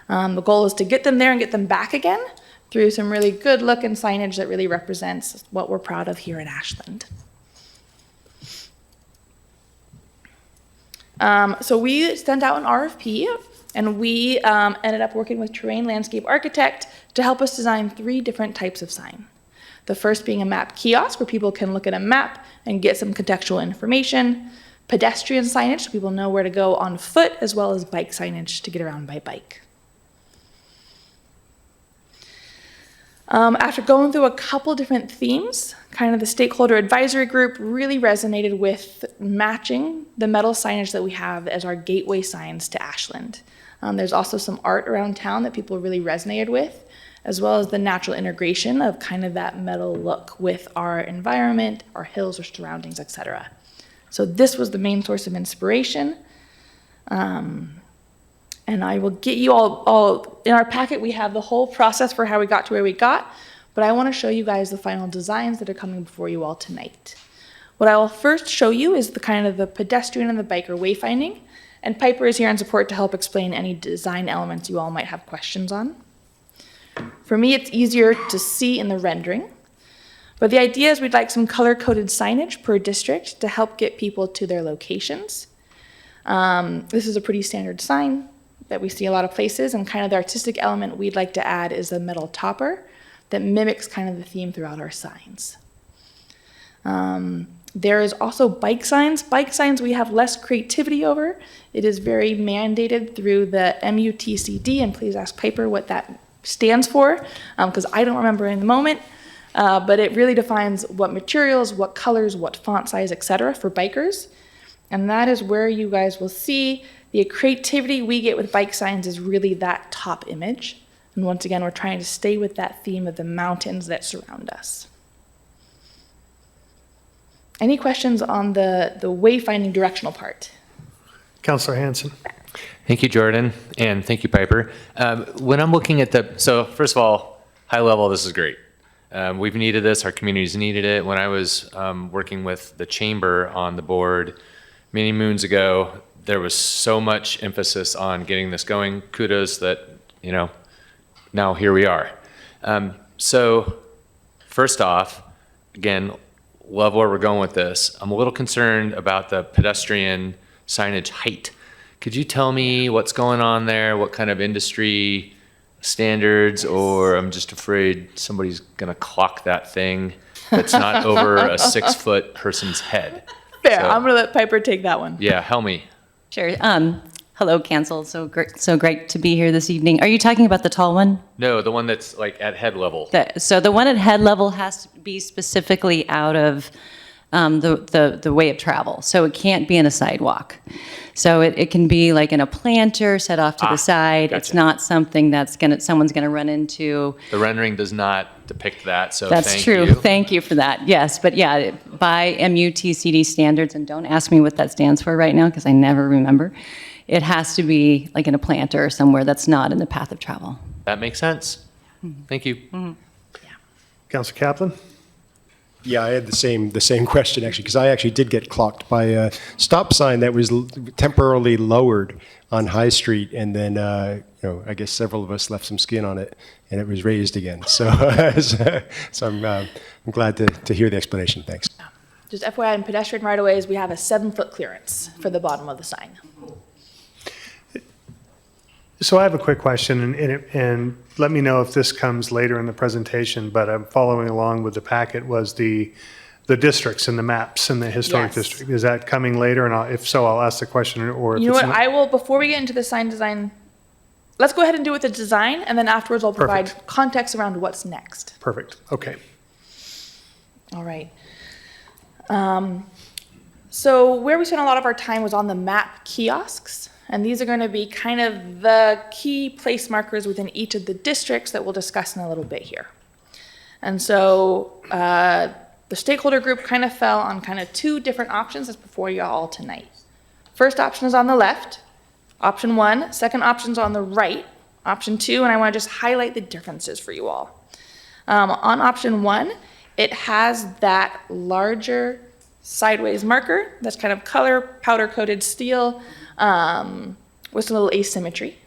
The goal is to get them there and get them back again through some really good looking signage that really represents what we're proud of here in Ashland. So we sent out an RFP, and we ended up working with Terrain Landscape Architect to help us design 3 different types of sign. The first being a map kiosk, where people can look at a map and get some contextual information. Pedestrian signage, so people know where to go on foot, as well as bike signage to get around by bike. After going through a couple different themes, kind of the stakeholder advisory group really resonated with matching the metal signage that we have as our gateway signs to Ashland. There's also some art around town that people really resonated with, as well as the natural integration of kind of that metal look with our environment, our hills, our surroundings, etc. So this was the main source of inspiration. And I will get you all, in our packet, we have the whole process for how we got to where we got, but I want to show you guys the final designs that are coming before you all tonight. What I will first show you is the kind of the pedestrian and the biker wayfinding, and Piper is here in support to help explain any design elements you all might have questions on. For me, it's easier to see in the rendering, but the idea is we'd like some color-coded signage per district to help get people to their locations. This is a pretty standard sign that we see a lot of places, and kind of the artistic element we'd like to add is a metal topper that mimics kind of the theme throughout our signs. There is also bike signs. Bike signs we have less creativity over. It is very mandated through the MUTCD, and please ask Piper what that stands for, because I don't remember in the moment, but it really defines what materials, what colors, what font size, etc. for bikers. And that is where you guys will see the creativity we get with bike signs is really that top image. And once again, we're trying to stay with that theme of the mountains that surround us. Any questions on the wayfinding directional part? Councilor Hanson. Thank you, Jordan, and thank you, Piper. When I'm looking at so first of all, high level, this is great. We've needed this, our community's needed it. When I was working with the chamber on the board many moons ago, there was so much emphasis on getting this going. Kudos that, now here we are. So first off, again, love where we're going with this. I'm a little concerned about the pedestrian signage height. Could you tell me what's going on there? What kind of industry standards, or I'm just afraid somebody's gonna clock that thing that's not over a 6-foot person's head. Fair, So- I'm gonna let Piper take that one. Yeah, help me. Sure. Hello, Council. So great to be here this evening. Are you talking about the tall one? No, the one that's like at head level. So the one at head level has to be specifically out of the way of travel. So it can't be in a sidewalk. So it can be like in a planter set off to the side. Gotcha. It's not something that's someone's gonna run into. The rendering does not depict that, so That's thank true. you. Thank you for that. Yes, but yeah, by MUTCD standards, and don't ask me what that stands for right now because I never remember. It has to be like in a planter or somewhere that's not in the path of travel. That makes sense. Thank you. Councilor Kaplan. Yeah, I had the same question actually, because I actually did get clocked by a stop sign that was temporarily lowered on High Street, and then I guess several of us left some skin on it, and it was raised again. So, so I'm glad to hear the explanation. Thanks. Just FYI, in pedestrian right-of-ways, we have a 7-foot clearance for the bottom of the sign. So I have a quick question, and let me know if this comes later in the presentation, but I'm following along with the packet was the districts and the maps and the historic Yes. district. Is that coming later? And if so, I'll ask the question, or if You know it's what, not. I will, before we get into the sign design, let's go ahead and do it with the design, and then afterwards I'll provide context around what's next. Perfect, okay. All right. So where we spent a lot of our time was on the map kiosks, and these are going to be kind of the key place markers within each of the districts that we'll discuss in a little bit here. And so the stakeholder group kind of fell on kind of 2 different options that's before you all tonight. First option is on the left, option 1. Second option's on the right, option 2, and I want to just highlight the differences for you all. On option 1, it has that larger sideways marker that's kind of color powder-coated steel with some little asymmetry.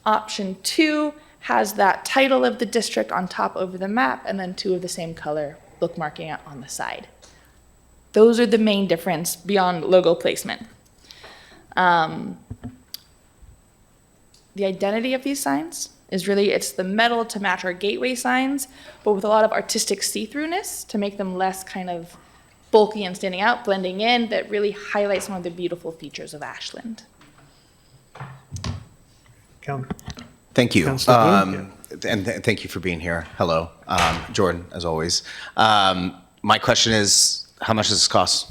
Option 2 has that title of the district on top over the map, and then 2 of the same color bookmarking it on the side. Those are the main difference beyond logo placement. The identity of these signs is really, it's the metal to match our gateway signs, but with a lot of artistic see-throughness to make them less kind of bulky and standing out, blending in, that really highlights some of the beautiful features of Ashland. Thank you. Councilor Bloom? And thank you for being here. Hello, Jordan, as always. My question is, how much does this cost?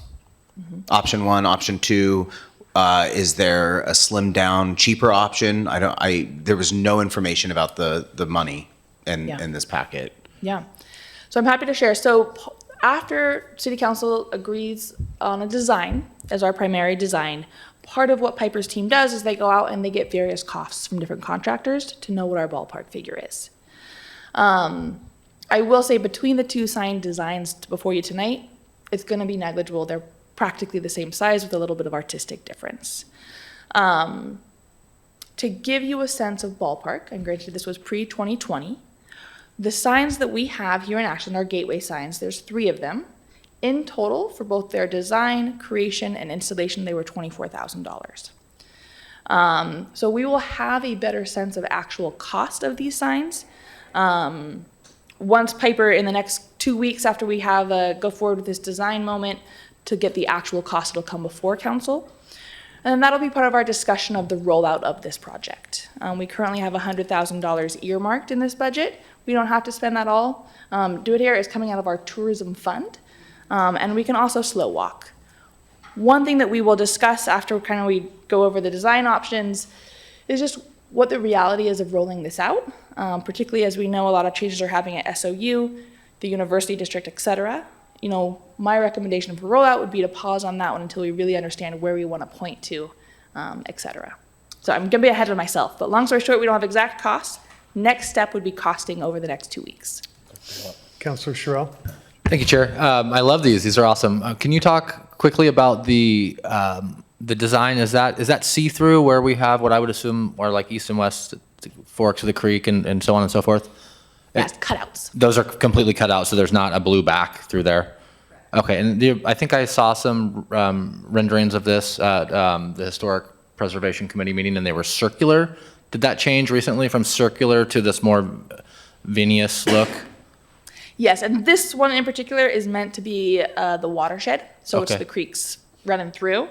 Option one, option two, is there a slimmed down, cheaper option? There was no information about the money in this packet. Yeah, so I'm happy to share. So after City Council agrees on a design as our primary design, part of what Piper's team does is they go out and they get various costs from different contractors to know what our ballpark figure is. I will say between the two sign designs before you tonight, it's going to be negligible. They're practically the same size with a little bit of artistic difference. To give you a sense of ballpark, and granted this was pre-2020, the signs that we have here in Ashland are gateway signs. There's 3 of them. In total, for both their design, creation, and installation, they were $24,000. So we will have a better sense of actual cost of these signs. Once Piper, in the next 2 weeks after we have go forward with this design moment, to get the actual cost, it'll come before council. And then that'll be part of our discussion of the rollout of this project. We currently have $100,000 earmarked in this budget. We don't have to spend that all. Do It Here is coming out of our tourism fund. And we can also slow walk. One thing that we will discuss after we go over the design options is just what the reality is of rolling this out, particularly as we know a lot of changes are happening at SOU, the university district, et cetera. My recommendation for rollout would be to pause on that one until we really understand where we want to point to, et cetera. So I'm going to be ahead of myself, but long story short, we don't have exact costs. Next step would be costing over the next 2 weeks. Councilor Sherrill? Thank you, Chair. I love these. These are awesome. Can you talk quickly about the design? Is that see-through where we have what I would assume are like east and west forks of the creek and so on and so forth? Yes, cutouts. Those are completely cut out, so there's not a blue back through there. Okay, and I think I saw some renderings of this at the Historic Preservation Committee meeting, and they were circular. Did that change recently from circular to this more vinous look? Yes, and this one in particular is meant to be the watershed, so it's Okay. the creeks running through.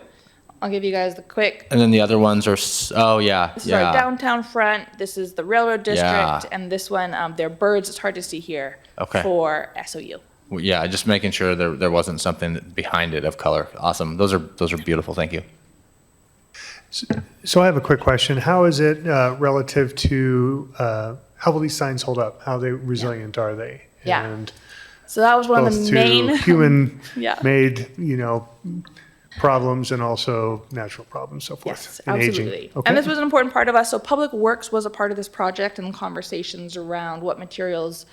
I'll give you guys the quick. And then the other ones are, oh yeah, This is our downtown front, this is the railroad district, Yeah. and this one, they're birds, it's hard to see here, Okay. for SOU. Yeah, just making sure there wasn't something behind it of color. Awesome. Those are beautiful. Thank you. So I have a quick question. How is it relative to, how will these signs hold up? How resilient are they? Yeah. And So that was one of both the to main. human-made, problems and also natural problems, so forth. Yes, and aging. absolutely. Okay. And this was an important part of us. So Public Works was a part of this project and conversations around what materials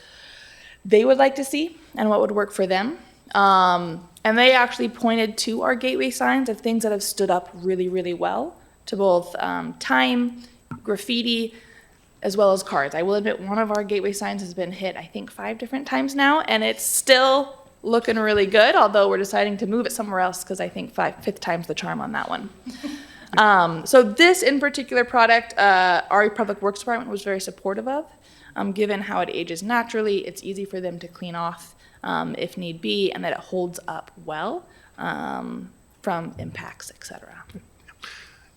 they would like to see and what would work for them. And they actually pointed to our gateway signs of things that have stood up really, really well to both time, graffiti, as well as cards. I will admit one of our gateway signs has been hit, I think, 5 different times now, and it's still looking really good, although we're deciding to move it somewhere else because I think 5th time's the charm on that one. So this in particular product, our Public Works Department was very supportive of. Given how it ages naturally, it's easy for them to clean off if need be, and that it holds up well from impacts, et cetera.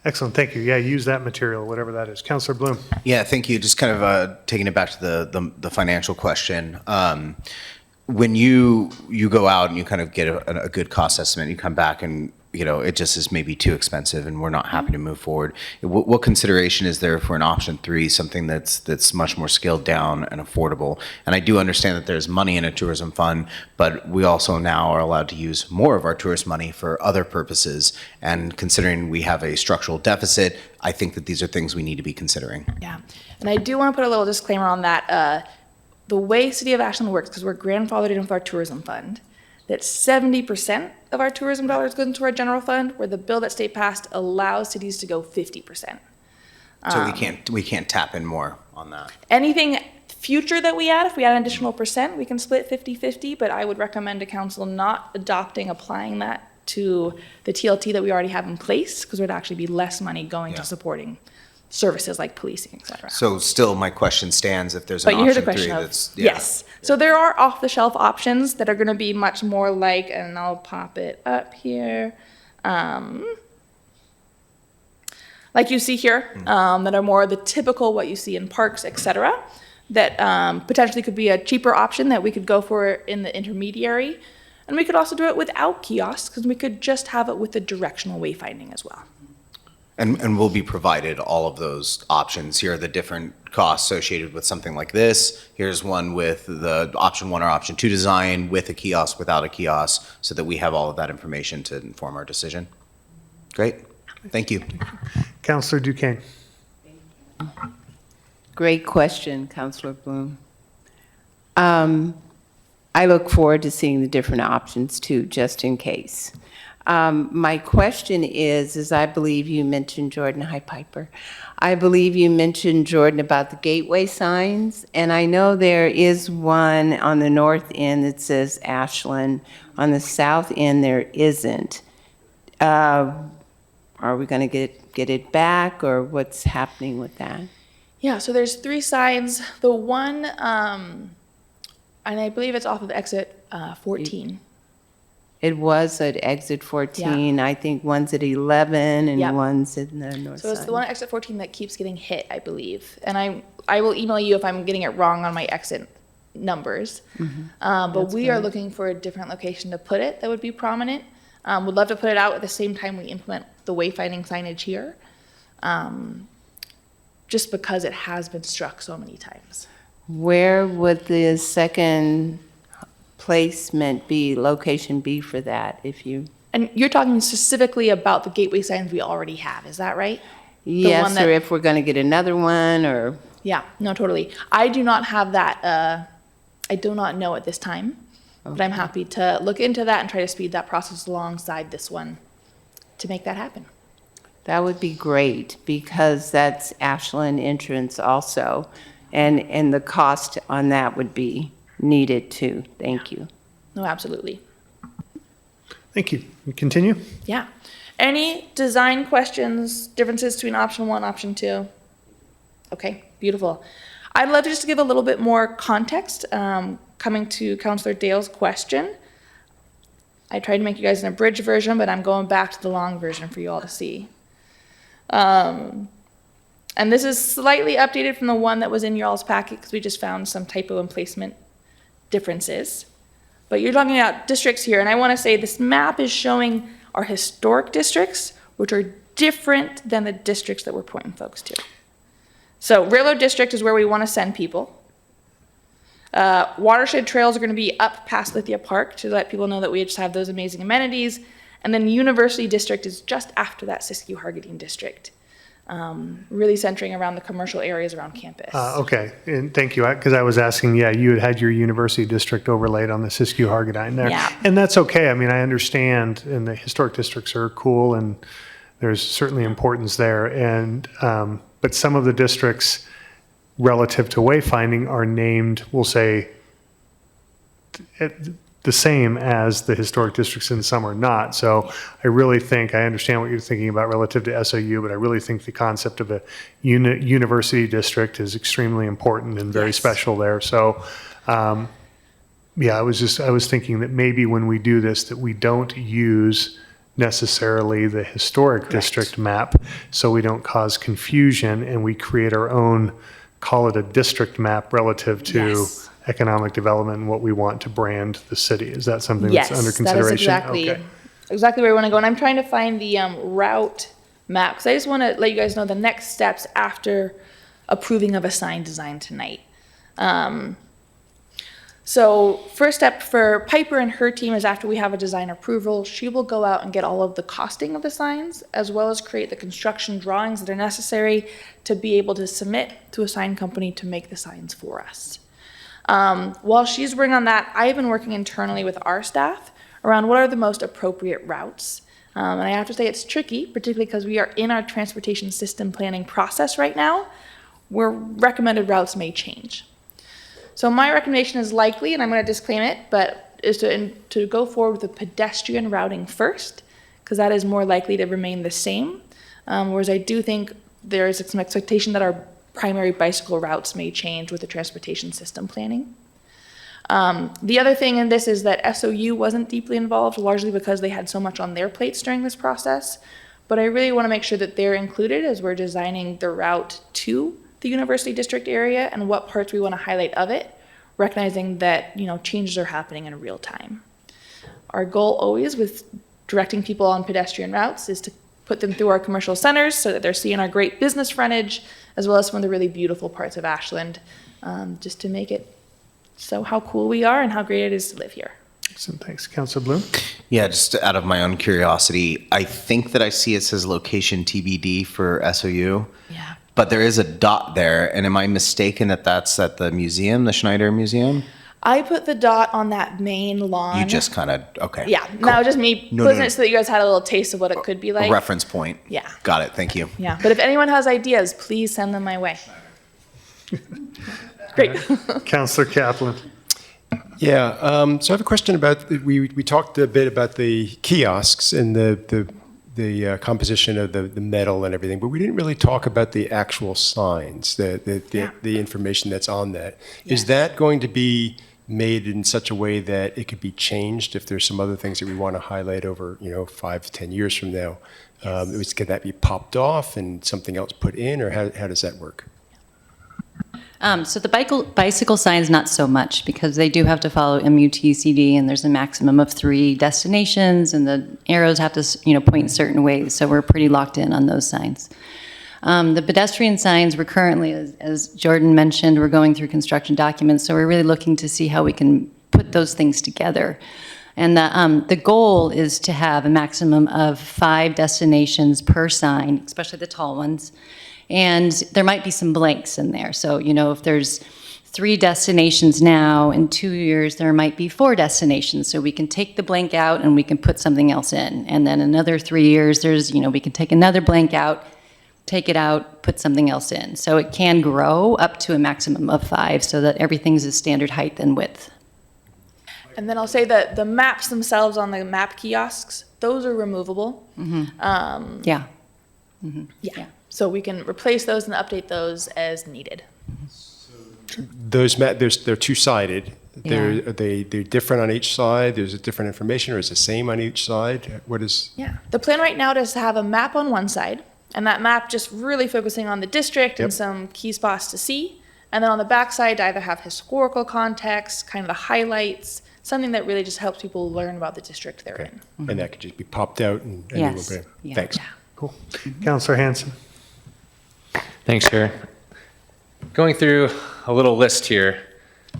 Excellent, thank you. Yeah, use that material, whatever that is. Councilor Bloom? Yeah, thank you. Just kind of taking it back to the financial question. When you go out and you kind of get a good cost estimate, you come back and it just is maybe too expensive and we're not happy to move forward. What consideration is there for an option 3, something that's much more scaled down and affordable? And I do understand that there's money in a tourism fund, but we also now are allowed to use more of our tourist money for other purposes. And considering we have a structural deficit, I think that these are things we need to be considering. Yeah, and I do want to put a little disclaimer on that. The way City of Ashland works, because we're grandfathered in with our tourism fund, that 70% of our tourism dollars go into our general fund, where the bill that state passed allows cities to go 50%. So we can't tap in more on that. Anything future that we add, if we add an additional percent, we can split 50-50, but I would recommend to council not applying that to the TLT that we already have in place, because there'd actually be less money going to supporting services like policing, et cetera. So still, my question stands if there's an But you hear the option question 3 of, that's. yes. So there are off-the-shelf options that are gonna be much more like, and I'll pop it up here. Like you see here, that are more the typical what you see in parks, et cetera, that potentially could be a cheaper option that we could go for in the intermediary. And we could also do it without kiosks, because we could just have it with the directional wayfinding as well. And we'll be provided all of those options. Here are the different costs associated with something like this. Here's one with the option 1 or option 2 design with a kiosk, without a kiosk, so that we have all of that information to inform our decision. Great. Thank you. Councilor DuQuenne. Great question, Councilor Bloom. I look forward to seeing the different options too, just in case. My question is I believe you mentioned, Jordan, hi Piper. I believe you mentioned, Jordan, about the gateway signs, and I know there is one on the north end that says Ashland. On the south end, there isn't. Are we going to get it back, or what's happening with that? Yeah, so there's 3 signs. The one, and I believe it's off of exit 14. It was at exit 14. Yeah. I think one's at 11 and Yep. one's in the north So it's side. the one at exit 14 that keeps getting hit, I believe. And I will email you if I'm getting it wrong on my exit numbers. But That's we are great. looking for a different location to put it that would be prominent. Would love to put it out at the same time we implement the wayfinding signage here. Just because it has been struck so many times. Where would the second placement be, location be for that, if you? And you're talking specifically about the gateway signs we already have, is that right? The one Yes, that- or if we're going to get another one, or? Yeah, no, totally. I do not have that, I do not know at this time, but I'm happy to look into that and try to speed that process alongside this one to make that happen. That would be great, because that's Ashland entrance also, and the cost on that would be needed too. Thank you. No, absolutely. Thank you. We continue? Yeah. Any design questions, differences between option 1, option 2? Okay, beautiful. I'd love to just give a little bit more context, coming to Councilor Dale's question. I tried to make you guys an abridged version, but I'm going back to the long version for you all to see. And this is slightly updated from the one that was in your all's packet, because we just found some typo and placement differences. But you're talking about districts here, and I want to say this map is showing our historic districts, which are different than the districts that we're pointing folks to. So Railroad District is where we want to send people. Watershed trails are going to be up past Lithia Park to let people know that we just have those amazing amenities. And then University District is just after that Siskiyou-Hargadine District, really centering around the commercial areas around campus. Okay, and thank you, because I was asking, yeah, you had your university district overlaid on the Siskiyou-Hargadine there. Yeah. And that's okay. I mean, I understand, and the historic districts are cool, and there's certainly importance there. And but some of the districts relative to wayfinding are named, we'll say, the same as the historic districts, and some are not. So I really think, I understand what you're thinking about relative to SOU, but I really think the concept of a university district is extremely important and very special there. So, yeah, I was thinking that maybe when we do this, that we don't use necessarily the historic district map, so we don't cause confusion, and we create our own, call it a district map relative to economic development and what we want to brand the city. Is that something that's under consideration? That is exactly where we want to go. And I'm trying to find the route map, because I just want to let you guys know the next steps after approving of a sign design tonight. So first step for Piper and her team is, after we have a design approval, she will go out and get all of the costing of the signs, as well as create the construction drawings that are necessary to be able to submit to a sign company to make the signs for us. While she's working on that, I've been working internally with our staff around what are the most appropriate routes. And I have to say it's tricky, particularly because we are in our transportation system planning process right now, where recommended routes may change. So my recommendation is likely, and I'm going to disclaim it, but to go forward with the pedestrian routing first, because that is more likely to remain the same. Whereas I do think there is some expectation that our primary bicycle routes may change with the transportation system planning. The other thing in this is that SOU wasn't deeply involved, largely because they had so much on their plates during this process. But I really want to make sure that they're included as we're designing the route to the University District area and what parts we want to highlight of it, recognizing that, you know, changes are happening in real time. Our goal always with directing people on pedestrian routes is to put them through our commercial centers so that they're seeing our great business frontage, as well as some of the really beautiful parts of Ashland, just to make it so how cool we are and how great it is to live here. Excellent, thanks. Councilor Bloom? Yeah, just out of my own curiosity, I think that I see it says location TBD for SOU. Yeah. But there is a dot there, and am I mistaken that that's at the museum, the Schneider Museum? I put the dot on that main lawn. You just kind of, okay. Yeah, that was just me putting it so that you guys had a little taste of what it could be like. A reference point. Yeah. Got it, thank you. Yeah, but if anyone has ideas, please send them my way. Great. Councilor Kaplan? Yeah, so I have a question about, we talked a bit about the kiosks and the composition of the metal and everything, but we didn't really talk about the actual signs, the information that's on that. Is that going to be made in such a way that it could be changed if there's some other things that we want to highlight over, 5 to 10 years from now? Can that be popped off and something else put in, or how does that work? So the bicycle signs, not so much, because they do have to follow MUTCD, and there's a maximum of 3 destinations, and the arrows have to, point in certain ways. So we're pretty locked in on those signs. The pedestrian signs, we're currently, as Jordan mentioned, we're going through construction documents, so we're really looking to see how we can put those things together. And the goal is to have a maximum of 5 destinations per sign, especially the tall ones. And there might be some blanks in there. So, if there's 3 destinations now, in 2 years, there might be 4 destinations. So we can take the blank out and we can put something else in. And then another 3 years, we can take another blank out, take it out, put something else in. So it can grow up to a maximum of 5 so that everything's a standard height and width. And then I'll say that the maps themselves on the map kiosks, those are removable. Mm-hmm. Yeah. Mm-hmm. Yeah. So we can replace those and update those as needed. Those they're two-sided. They're different on each side? There's a different information, or is it the same on each side? What is? Yeah. The plan right now is to have a map on one side, and that map just really focusing on the district and some key spots to see. And then on the back side, to either have historical context, kind of the highlights, something that really just helps people learn about the district they're in. Mm-hmm. And that could just be popped out and yes. Yeah. Thanks. Yeah. Cool. Councilor Hanson? Thanks, Chair. Going through a little list here,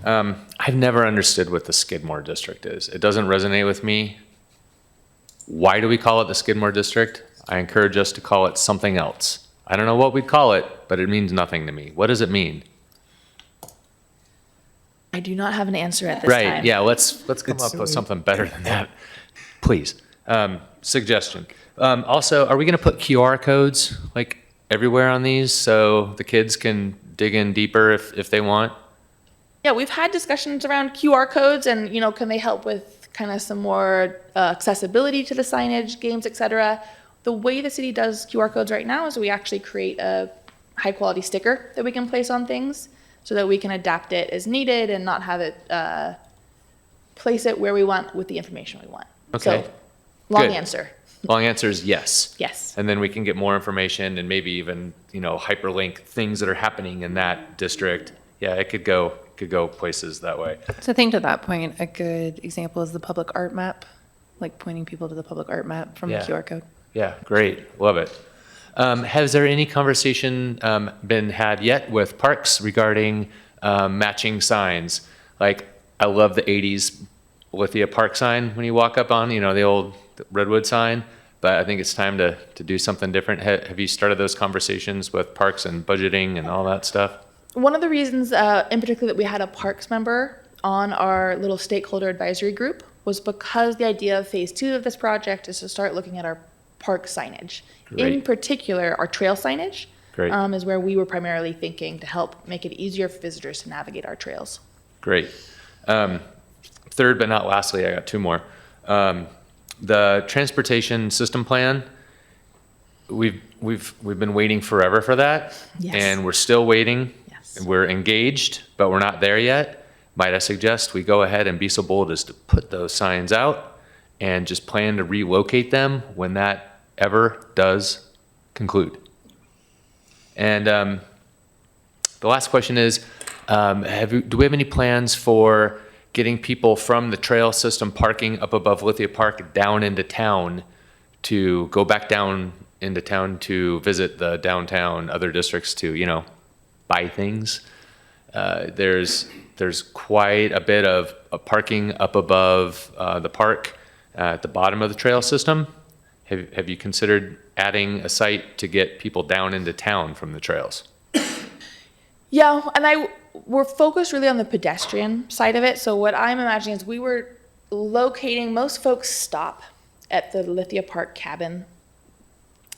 I've never understood what the Skidmore District is. It doesn't resonate with me. Why do we call it the Skidmore District? I encourage us to call it something else. I don't know what we'd call it, but it means nothing to me. What does it mean? I do not have an answer at this time. Right, yeah, let's come up with something better than that, please. Suggestion. Also, are we gonna put QR codes like everywhere on these so the kids can dig in deeper if they want? Yeah, we've had discussions around QR codes and, can they help with kind of some more accessibility to the signage, games, et cetera. The way the city does QR codes right now is we actually create a high quality sticker that we can place on things so that we can adapt it as needed and not have it place it where we want with the information we want. Okay. So, long Good. answer. Long answer is yes. Yes. And then we can get more information and maybe even, hyperlink things that are happening in that district. Yeah, it could go places that way. So I think to that point, a good example is the public art map, like pointing people to the public art map from a QR code. Yeah, great. Love it. Has there any conversation been had yet with parks regarding matching signs? Like, I love the 80s Lithia Park sign when you walk up on, the old Redwood sign, but I think it's time to do something different. Have you started those conversations with parks and budgeting and all that stuff? One of the reasons in particular that we had a parks member on our little stakeholder advisory group was because the idea of phase 2 of this project is to start looking at our park signage. Great. In particular, our trail signage Great. Is where we were primarily thinking to help make it easier for visitors to navigate our trails. Great. third but not lastly, I got two more. The transportation system plan, we've been waiting forever for that. Yes. And we're still waiting. Yes. We're engaged, but we're not there yet. Might I suggest we go ahead and be so bold as to put those signs out and just plan to relocate them when that ever does conclude. And the last question is, do we have any plans for getting people from the trail system parking up above Lithia Park down into town to go back down into town to visit the downtown other districts to, you know, buy things? There's quite a bit of parking up above the park at the bottom of the trail system. Have you considered adding a site to get people down into town from the trails? Yeah, and we're focused really on the pedestrian side of it. So what I'm imagining is we were locating, most folks stop at the Lithia Park cabin.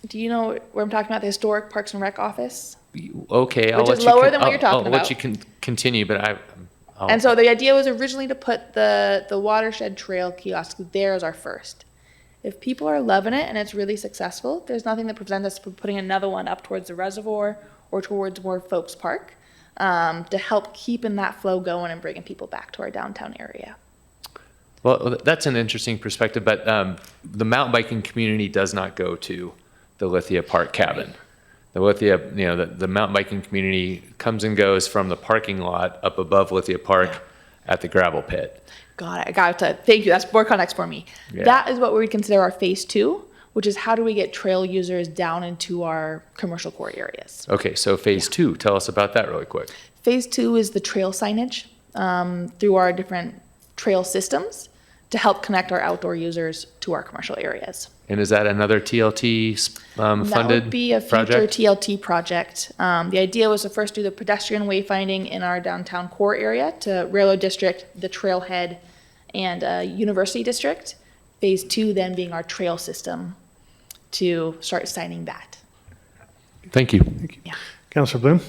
Do you know where I'm talking about, the historic Parks and Rec office? Okay, Which is lower than what you're talking I'll let about. you continue, but And so the idea was originally to put the watershed trail kiosk there as our first. If people are loving it and it's really successful, there's nothing that prevents us from putting another one up towards the reservoir or towards more Folks Park to help keeping that flow going and bringing people back to our downtown area. Well, that's an interesting perspective, but the mountain biking community does not go to the Lithia Park cabin. The Lithia, the mountain biking community comes and goes from the parking lot up above Lithia Park at the gravel pit. Got it. I got to thank you. That's more context for me. Yeah. That is what we would consider our phase 2, which is how do we get trail users down into our commercial core areas. Okay, so phase 2, tell us about that really quick. Phase 2 is the trail signage through our different trail systems to help connect our outdoor users to our commercial areas. And is that another TLT funded That would be a future project? TLT project. The idea was to first do the pedestrian wayfinding in our downtown core area to Railroad District, the Trailhead, and University District. Phase 2 then being our trail system to start signing that. Thank you. Yeah. Councilor Bloom?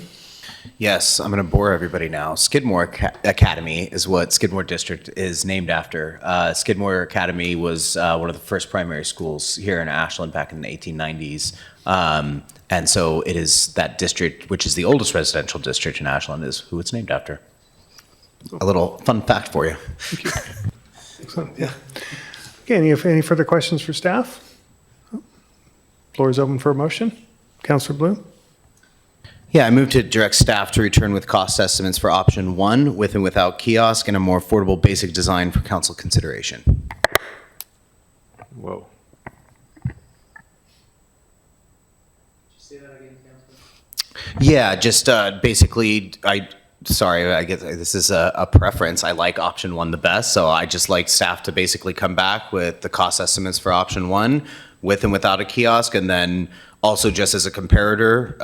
Yes, I'm going to bore everybody now. Skidmore Academy is what Skidmore District is named after. Skidmore Academy was one of the first primary schools here in Ashland back in the 1890s. And so it is that district, which is the oldest residential district in Ashland, is who it's named after. A little fun fact for you. Excellent, yeah. Okay, any further questions for staff? Floor is open for a motion. Councilor Bloom? Yeah, I move to direct staff to return with cost estimates for option 1, with and without kiosk, and a more affordable basic design for council consideration. Whoa. Yeah, just basically, sorry, I guess this is a preference. I like option 1 the best, so I just like staff to basically come back with the cost estimates for option 1, with and without a kiosk, and then also just as a comparator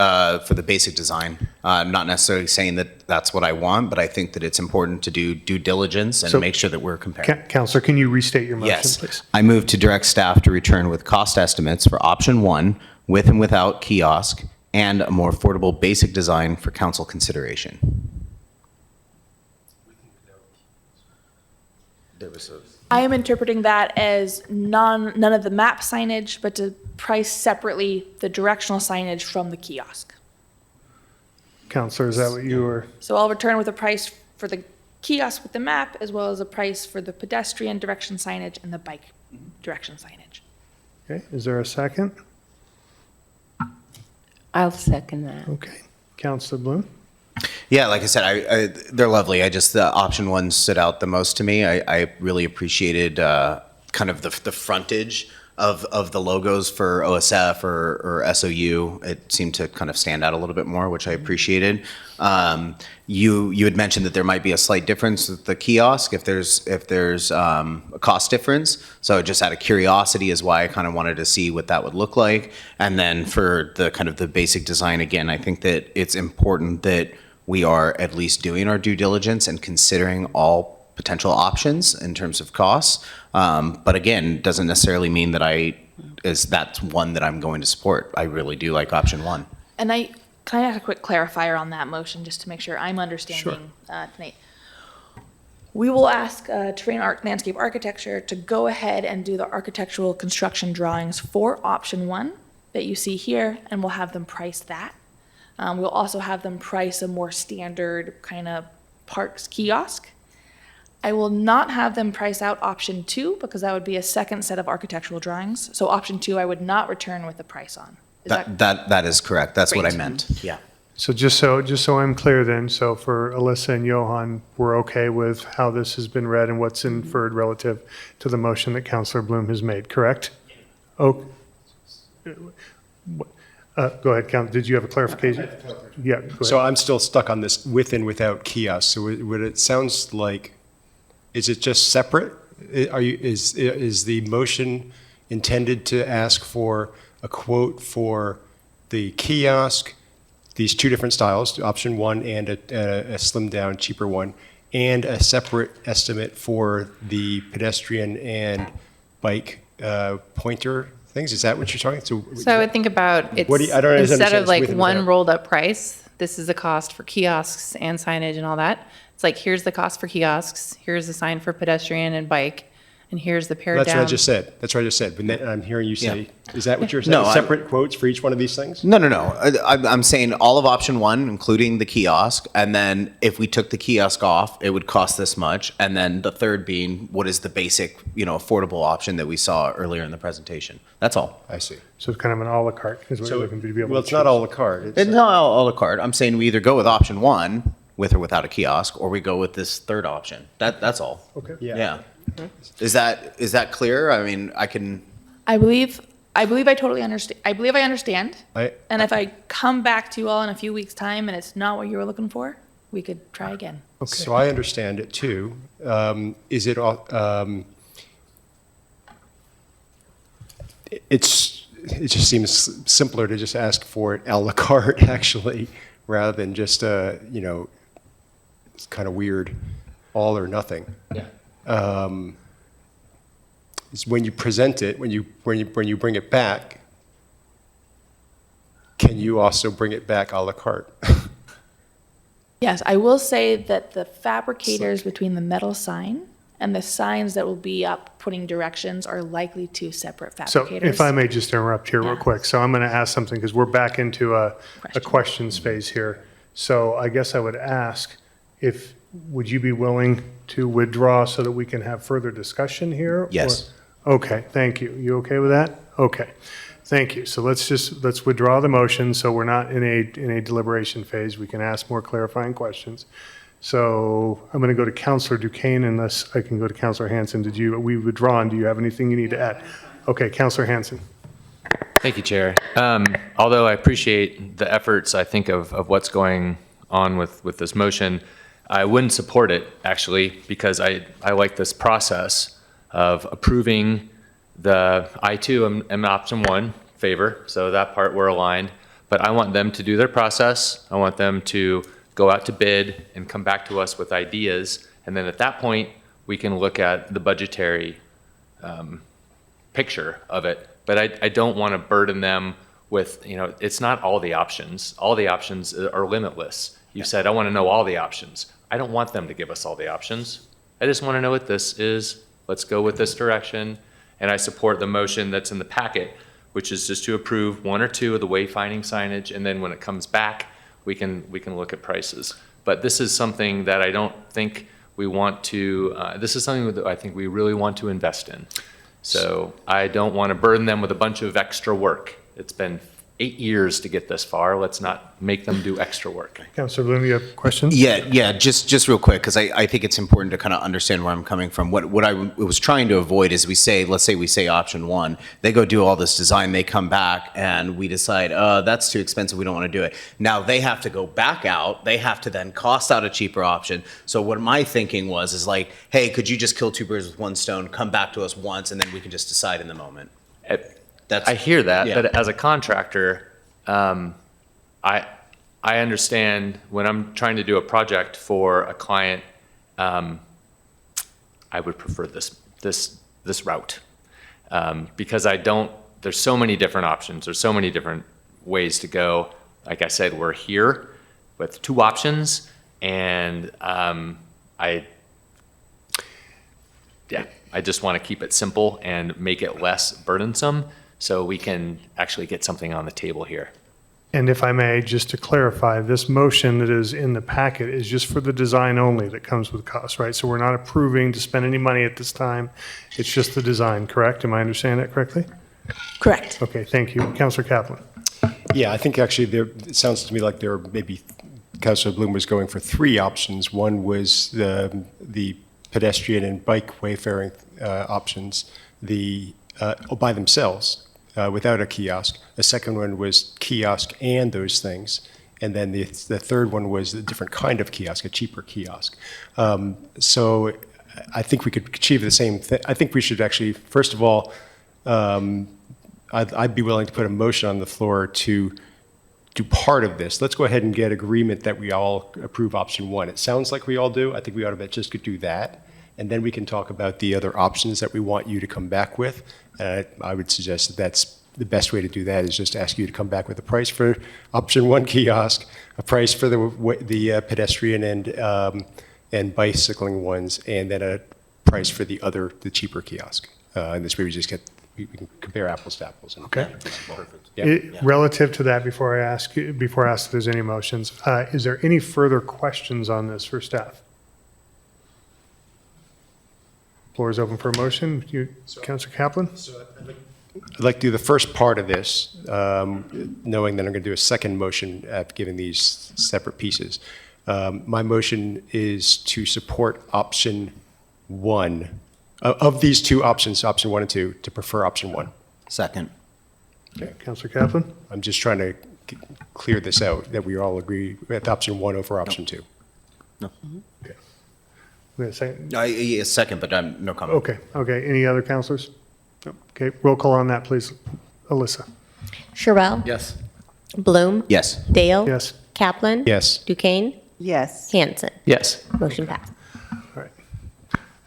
for the basic design. I'm not necessarily saying that that's what I want, but I think that it's important to do due diligence and So, make sure that we're comparing. Councilor, can you restate your motion, Yes. please? I move to direct staff to return with cost estimates for option 1, with and without kiosk, and a more affordable basic design for council consideration. I am interpreting that as none of the map signage, but to price separately the directional signage from the kiosk. Councilor, is that what you were? So I'll return with a price for the kiosk with the map, as well as a price for the pedestrian direction signage and the bike direction signage. Okay, is there a second? I'll second that. Okay. Councilor Bloom? Yeah, like I said, they're lovely. The option 1 stood out the most to me. I really appreciated kind of the frontage of the logos for OSF or SOU. It seemed to kind of stand out a little bit more, which I appreciated. You had mentioned that there might be a slight difference with the kiosk if there's a cost difference. So just out of curiosity is why I kind of wanted to see what that would look like. And then for the kind of the basic design, again, I think that it's important that we are at least doing our due diligence and considering all potential options in terms of costs. But again, doesn't necessarily mean that that's one that I'm going to support. I really do like option 1. And can I have a quick clarifier on that motion, just to make sure I'm understanding tonight? We will ask Terrain Art Landscape Architecture to go ahead and do the architectural construction drawings for option 1 that you see here, and we'll have them price that. We'll also have them price a more standard kind of parks kiosk. I will not have them price out option 2 because that would be a second set of architectural drawings. So option 2, I would not return with a price on. That is correct. That's what I Great. meant. Yeah. So just so I'm clear then, so for Alyssa and Johan, we're okay with how this has been read and what's inferred relative to the motion that Councilor Bloom has made, correct? Oh, go ahead, Did you have a clarification? Yeah, go ahead. So I'm still stuck on this with and without kiosk. So what it sounds like, is it just separate? Is the motion intended to ask for a quote for the kiosk, these two different styles, option 1 and a slimmed down, cheaper one, and a separate estimate for the pedestrian and bike pointer things? Is that what you're talking? So I would think about it's, What do you- I don't instead understand of this like with and one without. rolled up price, this is the cost for kiosks and signage and all that. It's like, here's the cost for kiosks, here's the sign for pedestrian and bike, and here's the pared That's down. what I just said. That's what I just said. But then I'm hearing you say, is that what you're saying? No, I'm- Separate quotes for each one of these things? No. I'm saying all of option 1, including the kiosk, and then if we took the kiosk off, it would cost this much. And then the third being, what is the basic, affordable option that we saw earlier in the presentation? That's all. I see. So it's kind of an à la carte is what you're looking to be able to Well, it's not choose. à la carte. It's not all a la carte. I'm saying we either go with option 1, with or without a kiosk, or we go with this third option. That's all. Okay. Yeah. Is that clear? I mean, I can. I believe I totally understand. I believe I understand. And if I come back to you all in a few weeks' time and it's not what you were looking for, we could try again. So I understand it too. Is it, it just seems simpler to just ask for it à la carte, actually, rather than just, it's kind of weird, all or nothing. Yeah. Is when you present it, when you bring it back, can you also bring it back à la carte? Yes, I will say that the fabricators between the metal sign and the signs that will be up putting directions are likely two separate So fabricators. if I may just interrupt here real quick. So I'm going to ask something because we're back into a questions phase here. So I guess I would ask would you be willing to withdraw so that we can have further discussion here? Yes. Okay, thank you. You okay with that? Okay, thank you. So let's withdraw the motion so we're not in a deliberation phase. We can ask more clarifying questions. So I'm going to go to Councilor DuQuenne unless I can go to Councilor Hanson. We withdrawn? Do you have anything you need to add? Okay, Councilor Hanson. Thank you, Chair. Although I appreciate the efforts, I think, of what's going on with this motion, I wouldn't support it, actually, because I like this process of approving the I2 and option 1 favor, so that part we're aligned, but I want them to do their process. I want them to go out to bid and come back to us with ideas, and then at that point, we can look at the budgetary picture of it. But I don't want to burden them with, it's not all the options. All the options are limitless. You said, I want to know all the options. I don't want them to give us all the options. I just want to know what this is. Let's go with this direction. And I support the motion that's in the packet, which is just to approve 1 or 2 of the wayfinding signage. And then when it comes back, we can look at prices. But this is something that I don't think we want to, this is something that I think we really want to invest in. So I don't want to burden them with a bunch of extra work. It's been 8 years to get this far. Let's not make them do extra work. Councilor Bloom, you have questions? Yeah, just real quick, because I think it's important to kind of understand where I'm coming from. What I was trying to avoid is let's say we say option 1, they go do all this design, they come back, and we decide, that's too expensive, we don't want to do it. Now they have to go back out, they have to then cost out a cheaper option. So what my thinking is like, hey, could you just kill 2 birds with 1 stone, come back to us once, and then we can just decide in the moment. I hear that, Yeah. but as a contractor, I understand when I'm trying to do a project for a client, I would prefer this route because there's so many different options. There's so many different ways to go. Like I said, we're here with 2 options, and I Yeah, I just want to keep it simple and make it less burdensome so we can actually get something on the table here. And if I may, just to clarify, this motion that is in the packet is just for the design only that comes with cost, right? So we're not approving to spend any money at this time. It's just the design, correct? Am I understanding that correctly? Correct. Okay, thank you. Councilor Kaplan. Yeah, I think actually it sounds to me like there were maybe Councilor Bloom was going for three options. One was the pedestrian and bike wayfaring options, by themselves, without a kiosk. The second one was kiosk and those things. And then the third one was a different kind of kiosk, a cheaper kiosk. So I think we could achieve the same thing. I think we should actually, first of all, I'd be willing to put a motion on the floor to do part of this. Let's go ahead and get agreement that we all approve option one. It sounds like we all do. I think we ought to just do that. And then we can talk about the other options that we want you to come back with. I would suggest that that's the best way to do that, is just ask you to come back with a price for option one kiosk, a price for the pedestrian and bicycling ones, and then a price for the cheaper kiosk. And this way we can compare apples to apples. Okay. Perfect. Yeah. Relative to that, before I ask if there's any motions, is there any further questions on this for staff? Floor is open for a motion. Councilor Kaplan? I'd like to do the first part of this, knowing that I'm going to do a second motion giving these separate pieces. My motion is to support option one. Of these two options, option one and two, to prefer option one. Second. Okay, Councilor Kaplan? I'm just trying to clear this out, that we all agree with option one over option two. No. Okay. We have a second? Yeah, second, but no comment. Okay. Any other councilors? No. Okay, roll call on that, please. Alyssa? Sherrill? Yes. Bloom? Yes. Dale? Yes. Kaplan? Yes. DuQuenne? Yes. Hanson? Yes. Motion passed. All right.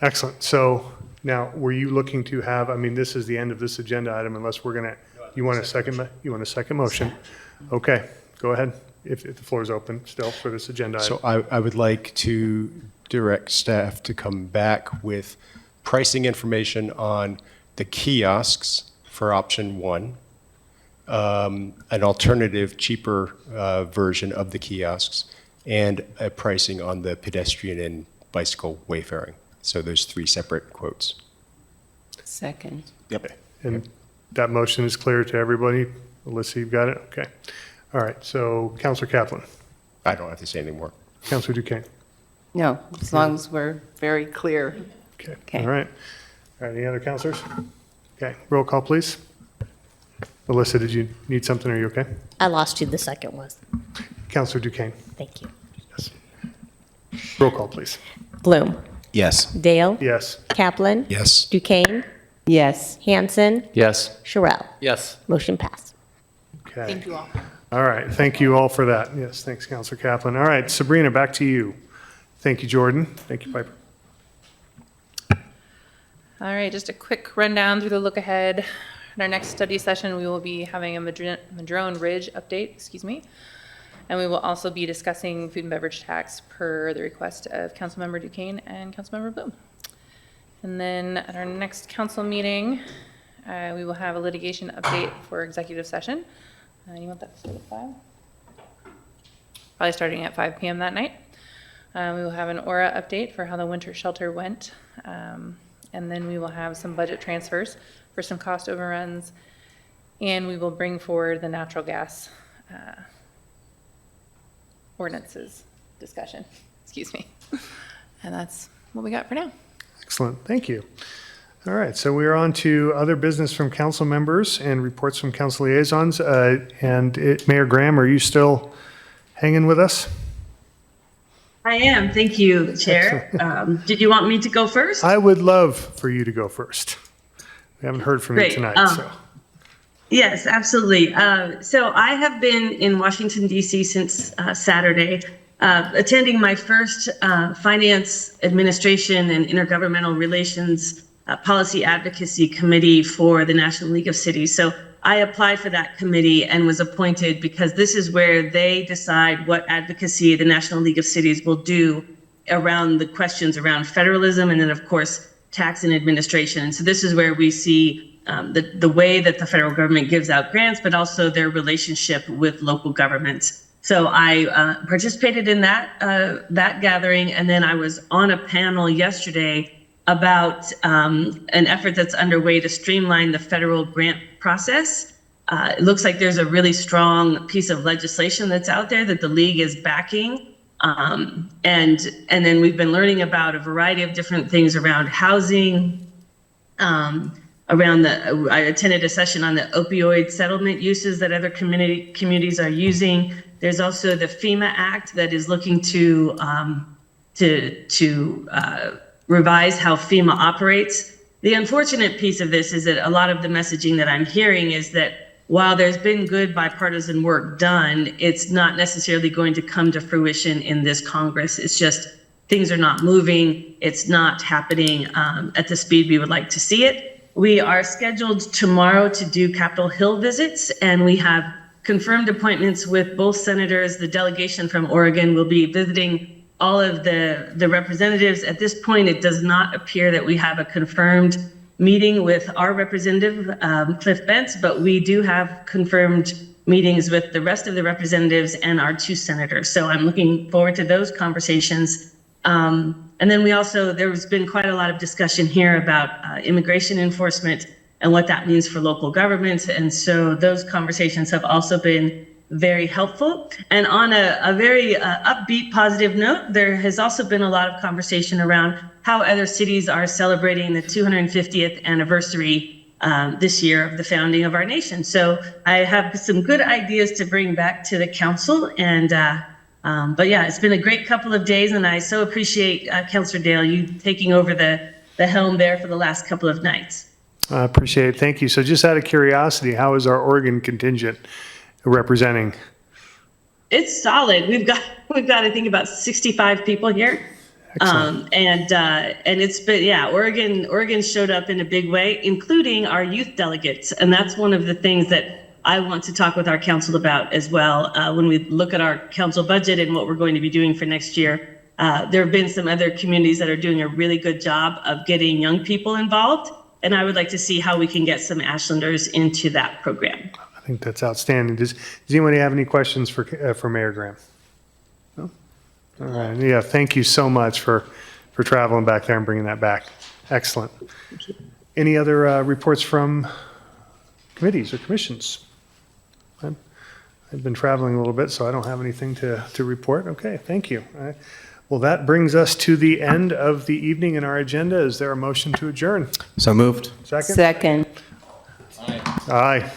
Excellent. So now, were you looking to have, this is the end of this agenda item, unless we're going to, you want a second motion? Okay, go ahead, if the floor is open still for this agenda item. So I would like to direct staff to come back with pricing information on the kiosks for option one, an alternative, cheaper version of the kiosks, and a pricing on the pedestrian and bicycle wayfaring. So there's three separate quotes. Second. Yep. And that motion is clear to everybody? Alyssa, you've got it? Okay. All right, so Councilor Kaplan. I don't have to say any more. Councilor DuQuenne. No, as long as we're very clear. Okay. All right. Any other councilors? Okay, roll call, please. Alyssa, did you need something? Are you okay? I lost you the second was. Councilor DuQuenne. Thank you. Yes. Roll call, please. Bloom? Yes. Dale? Yes. Kaplan? Yes. DuQuenne? Yes. Hanson? Yes. Sherrill? Yes. Motion passed. Okay. Thank you all. All right, thank you all for that. Yes, thanks, Councilor Kaplan. All right, Sabrina, back to you. Thank you, Jordan. Thank you, Piper. All right, just a quick rundown through the look ahead. In our next study session, we will be having a Madrone Ridge update, And we will also be discussing food and beverage tax per the request of Councilmember DuQuenne and Councilmember Bloom. And then at our next council meeting, we will have a litigation update for executive session. You want that to start at 5? Probably starting at 5 p.m. that night. We will have an aura update for how the winter shelter went. And then we will have some budget transfers for some cost overruns. And we will bring forward the natural gas ordinances discussion. And that's what we got for now. Excellent, thank you. All right, so we're on to other business from council members and reports from council liaisons. Mayor Graham, are you still hanging with us? I am, thank you, Chair. Did you want me to go first? I would love for you to go first. We haven't heard from you Great. tonight, so. Yes, absolutely. So I have been in Washington, D.C. since Saturday, attending my first Finance Administration and Intergovernmental Relations Policy Advocacy Committee for the National League of Cities. So I applied for that committee and was appointed because this is where they decide what advocacy the National League of Cities will do around the questions around federalism and then, of course, tax and administration. And so this is where we see the way that the federal government gives out grants, but also their relationship with local governments. So I participated in that gathering, and then I was on a panel yesterday about an effort that's underway to streamline the federal grant process. It looks like there's a really strong piece of legislation that's out there that the league is backing. And then we've been learning about a variety of different things around housing, I attended a session on the opioid settlement uses that other communities are using. There's also the FEMA Act that is looking to revise how FEMA operates. The unfortunate piece of this is that a lot of the messaging that I'm hearing is that while there's been good bipartisan work done, it's not necessarily going to come to fruition in this Congress. It's just things are not moving. It's not happening at the speed we would like to see it. We are scheduled tomorrow to do Capitol Hill visits, and we have confirmed appointments with both senators. The delegation from Oregon will be visiting all of the representatives. At this point, it does not appear that we have a confirmed meeting with our representative, Cliff Bentz, but we do have confirmed meetings with the rest of the representatives and our 2 senators. So I'm looking forward to those conversations. And then there's been quite a lot of discussion here about immigration enforcement and what that means for local governments. And so those conversations have also been very helpful. And on a very upbeat, positive note, there has also been a lot of conversation around how other cities are celebrating the 250th anniversary this year of the founding of our nation. So I have some good ideas to bring back to the council. And but yeah, it's been a great couple of days, and I so appreciate, Councilor Dale, you taking over the helm there for the last couple of nights. I appreciate it. Thank you. So just out of curiosity, how is our Oregon contingent representing? It's solid. We've got I think about 65 people here. Excellent. And it's been, Oregon showed up in a big way, including our youth delegates. And that's one of the things that I want to talk with our council about as well. When we look at our council budget and what we're going to be doing for next year, there have been some other communities that are doing a really good job of getting young people involved. And I would like to see how we can get some Ashlanders into that program. I think that's outstanding. Does anybody have any questions for Mayor Graham? No? All right. Yeah, thank you so much for traveling back there and bringing that back. Excellent. Any other reports from committees or commissions? I've been traveling a little bit, so I don't have anything to report. Okay, thank you. All right. Well, that brings us to the end of the evening in our agenda. Is there a motion to adjourn? So moved. Second? Second. Aye.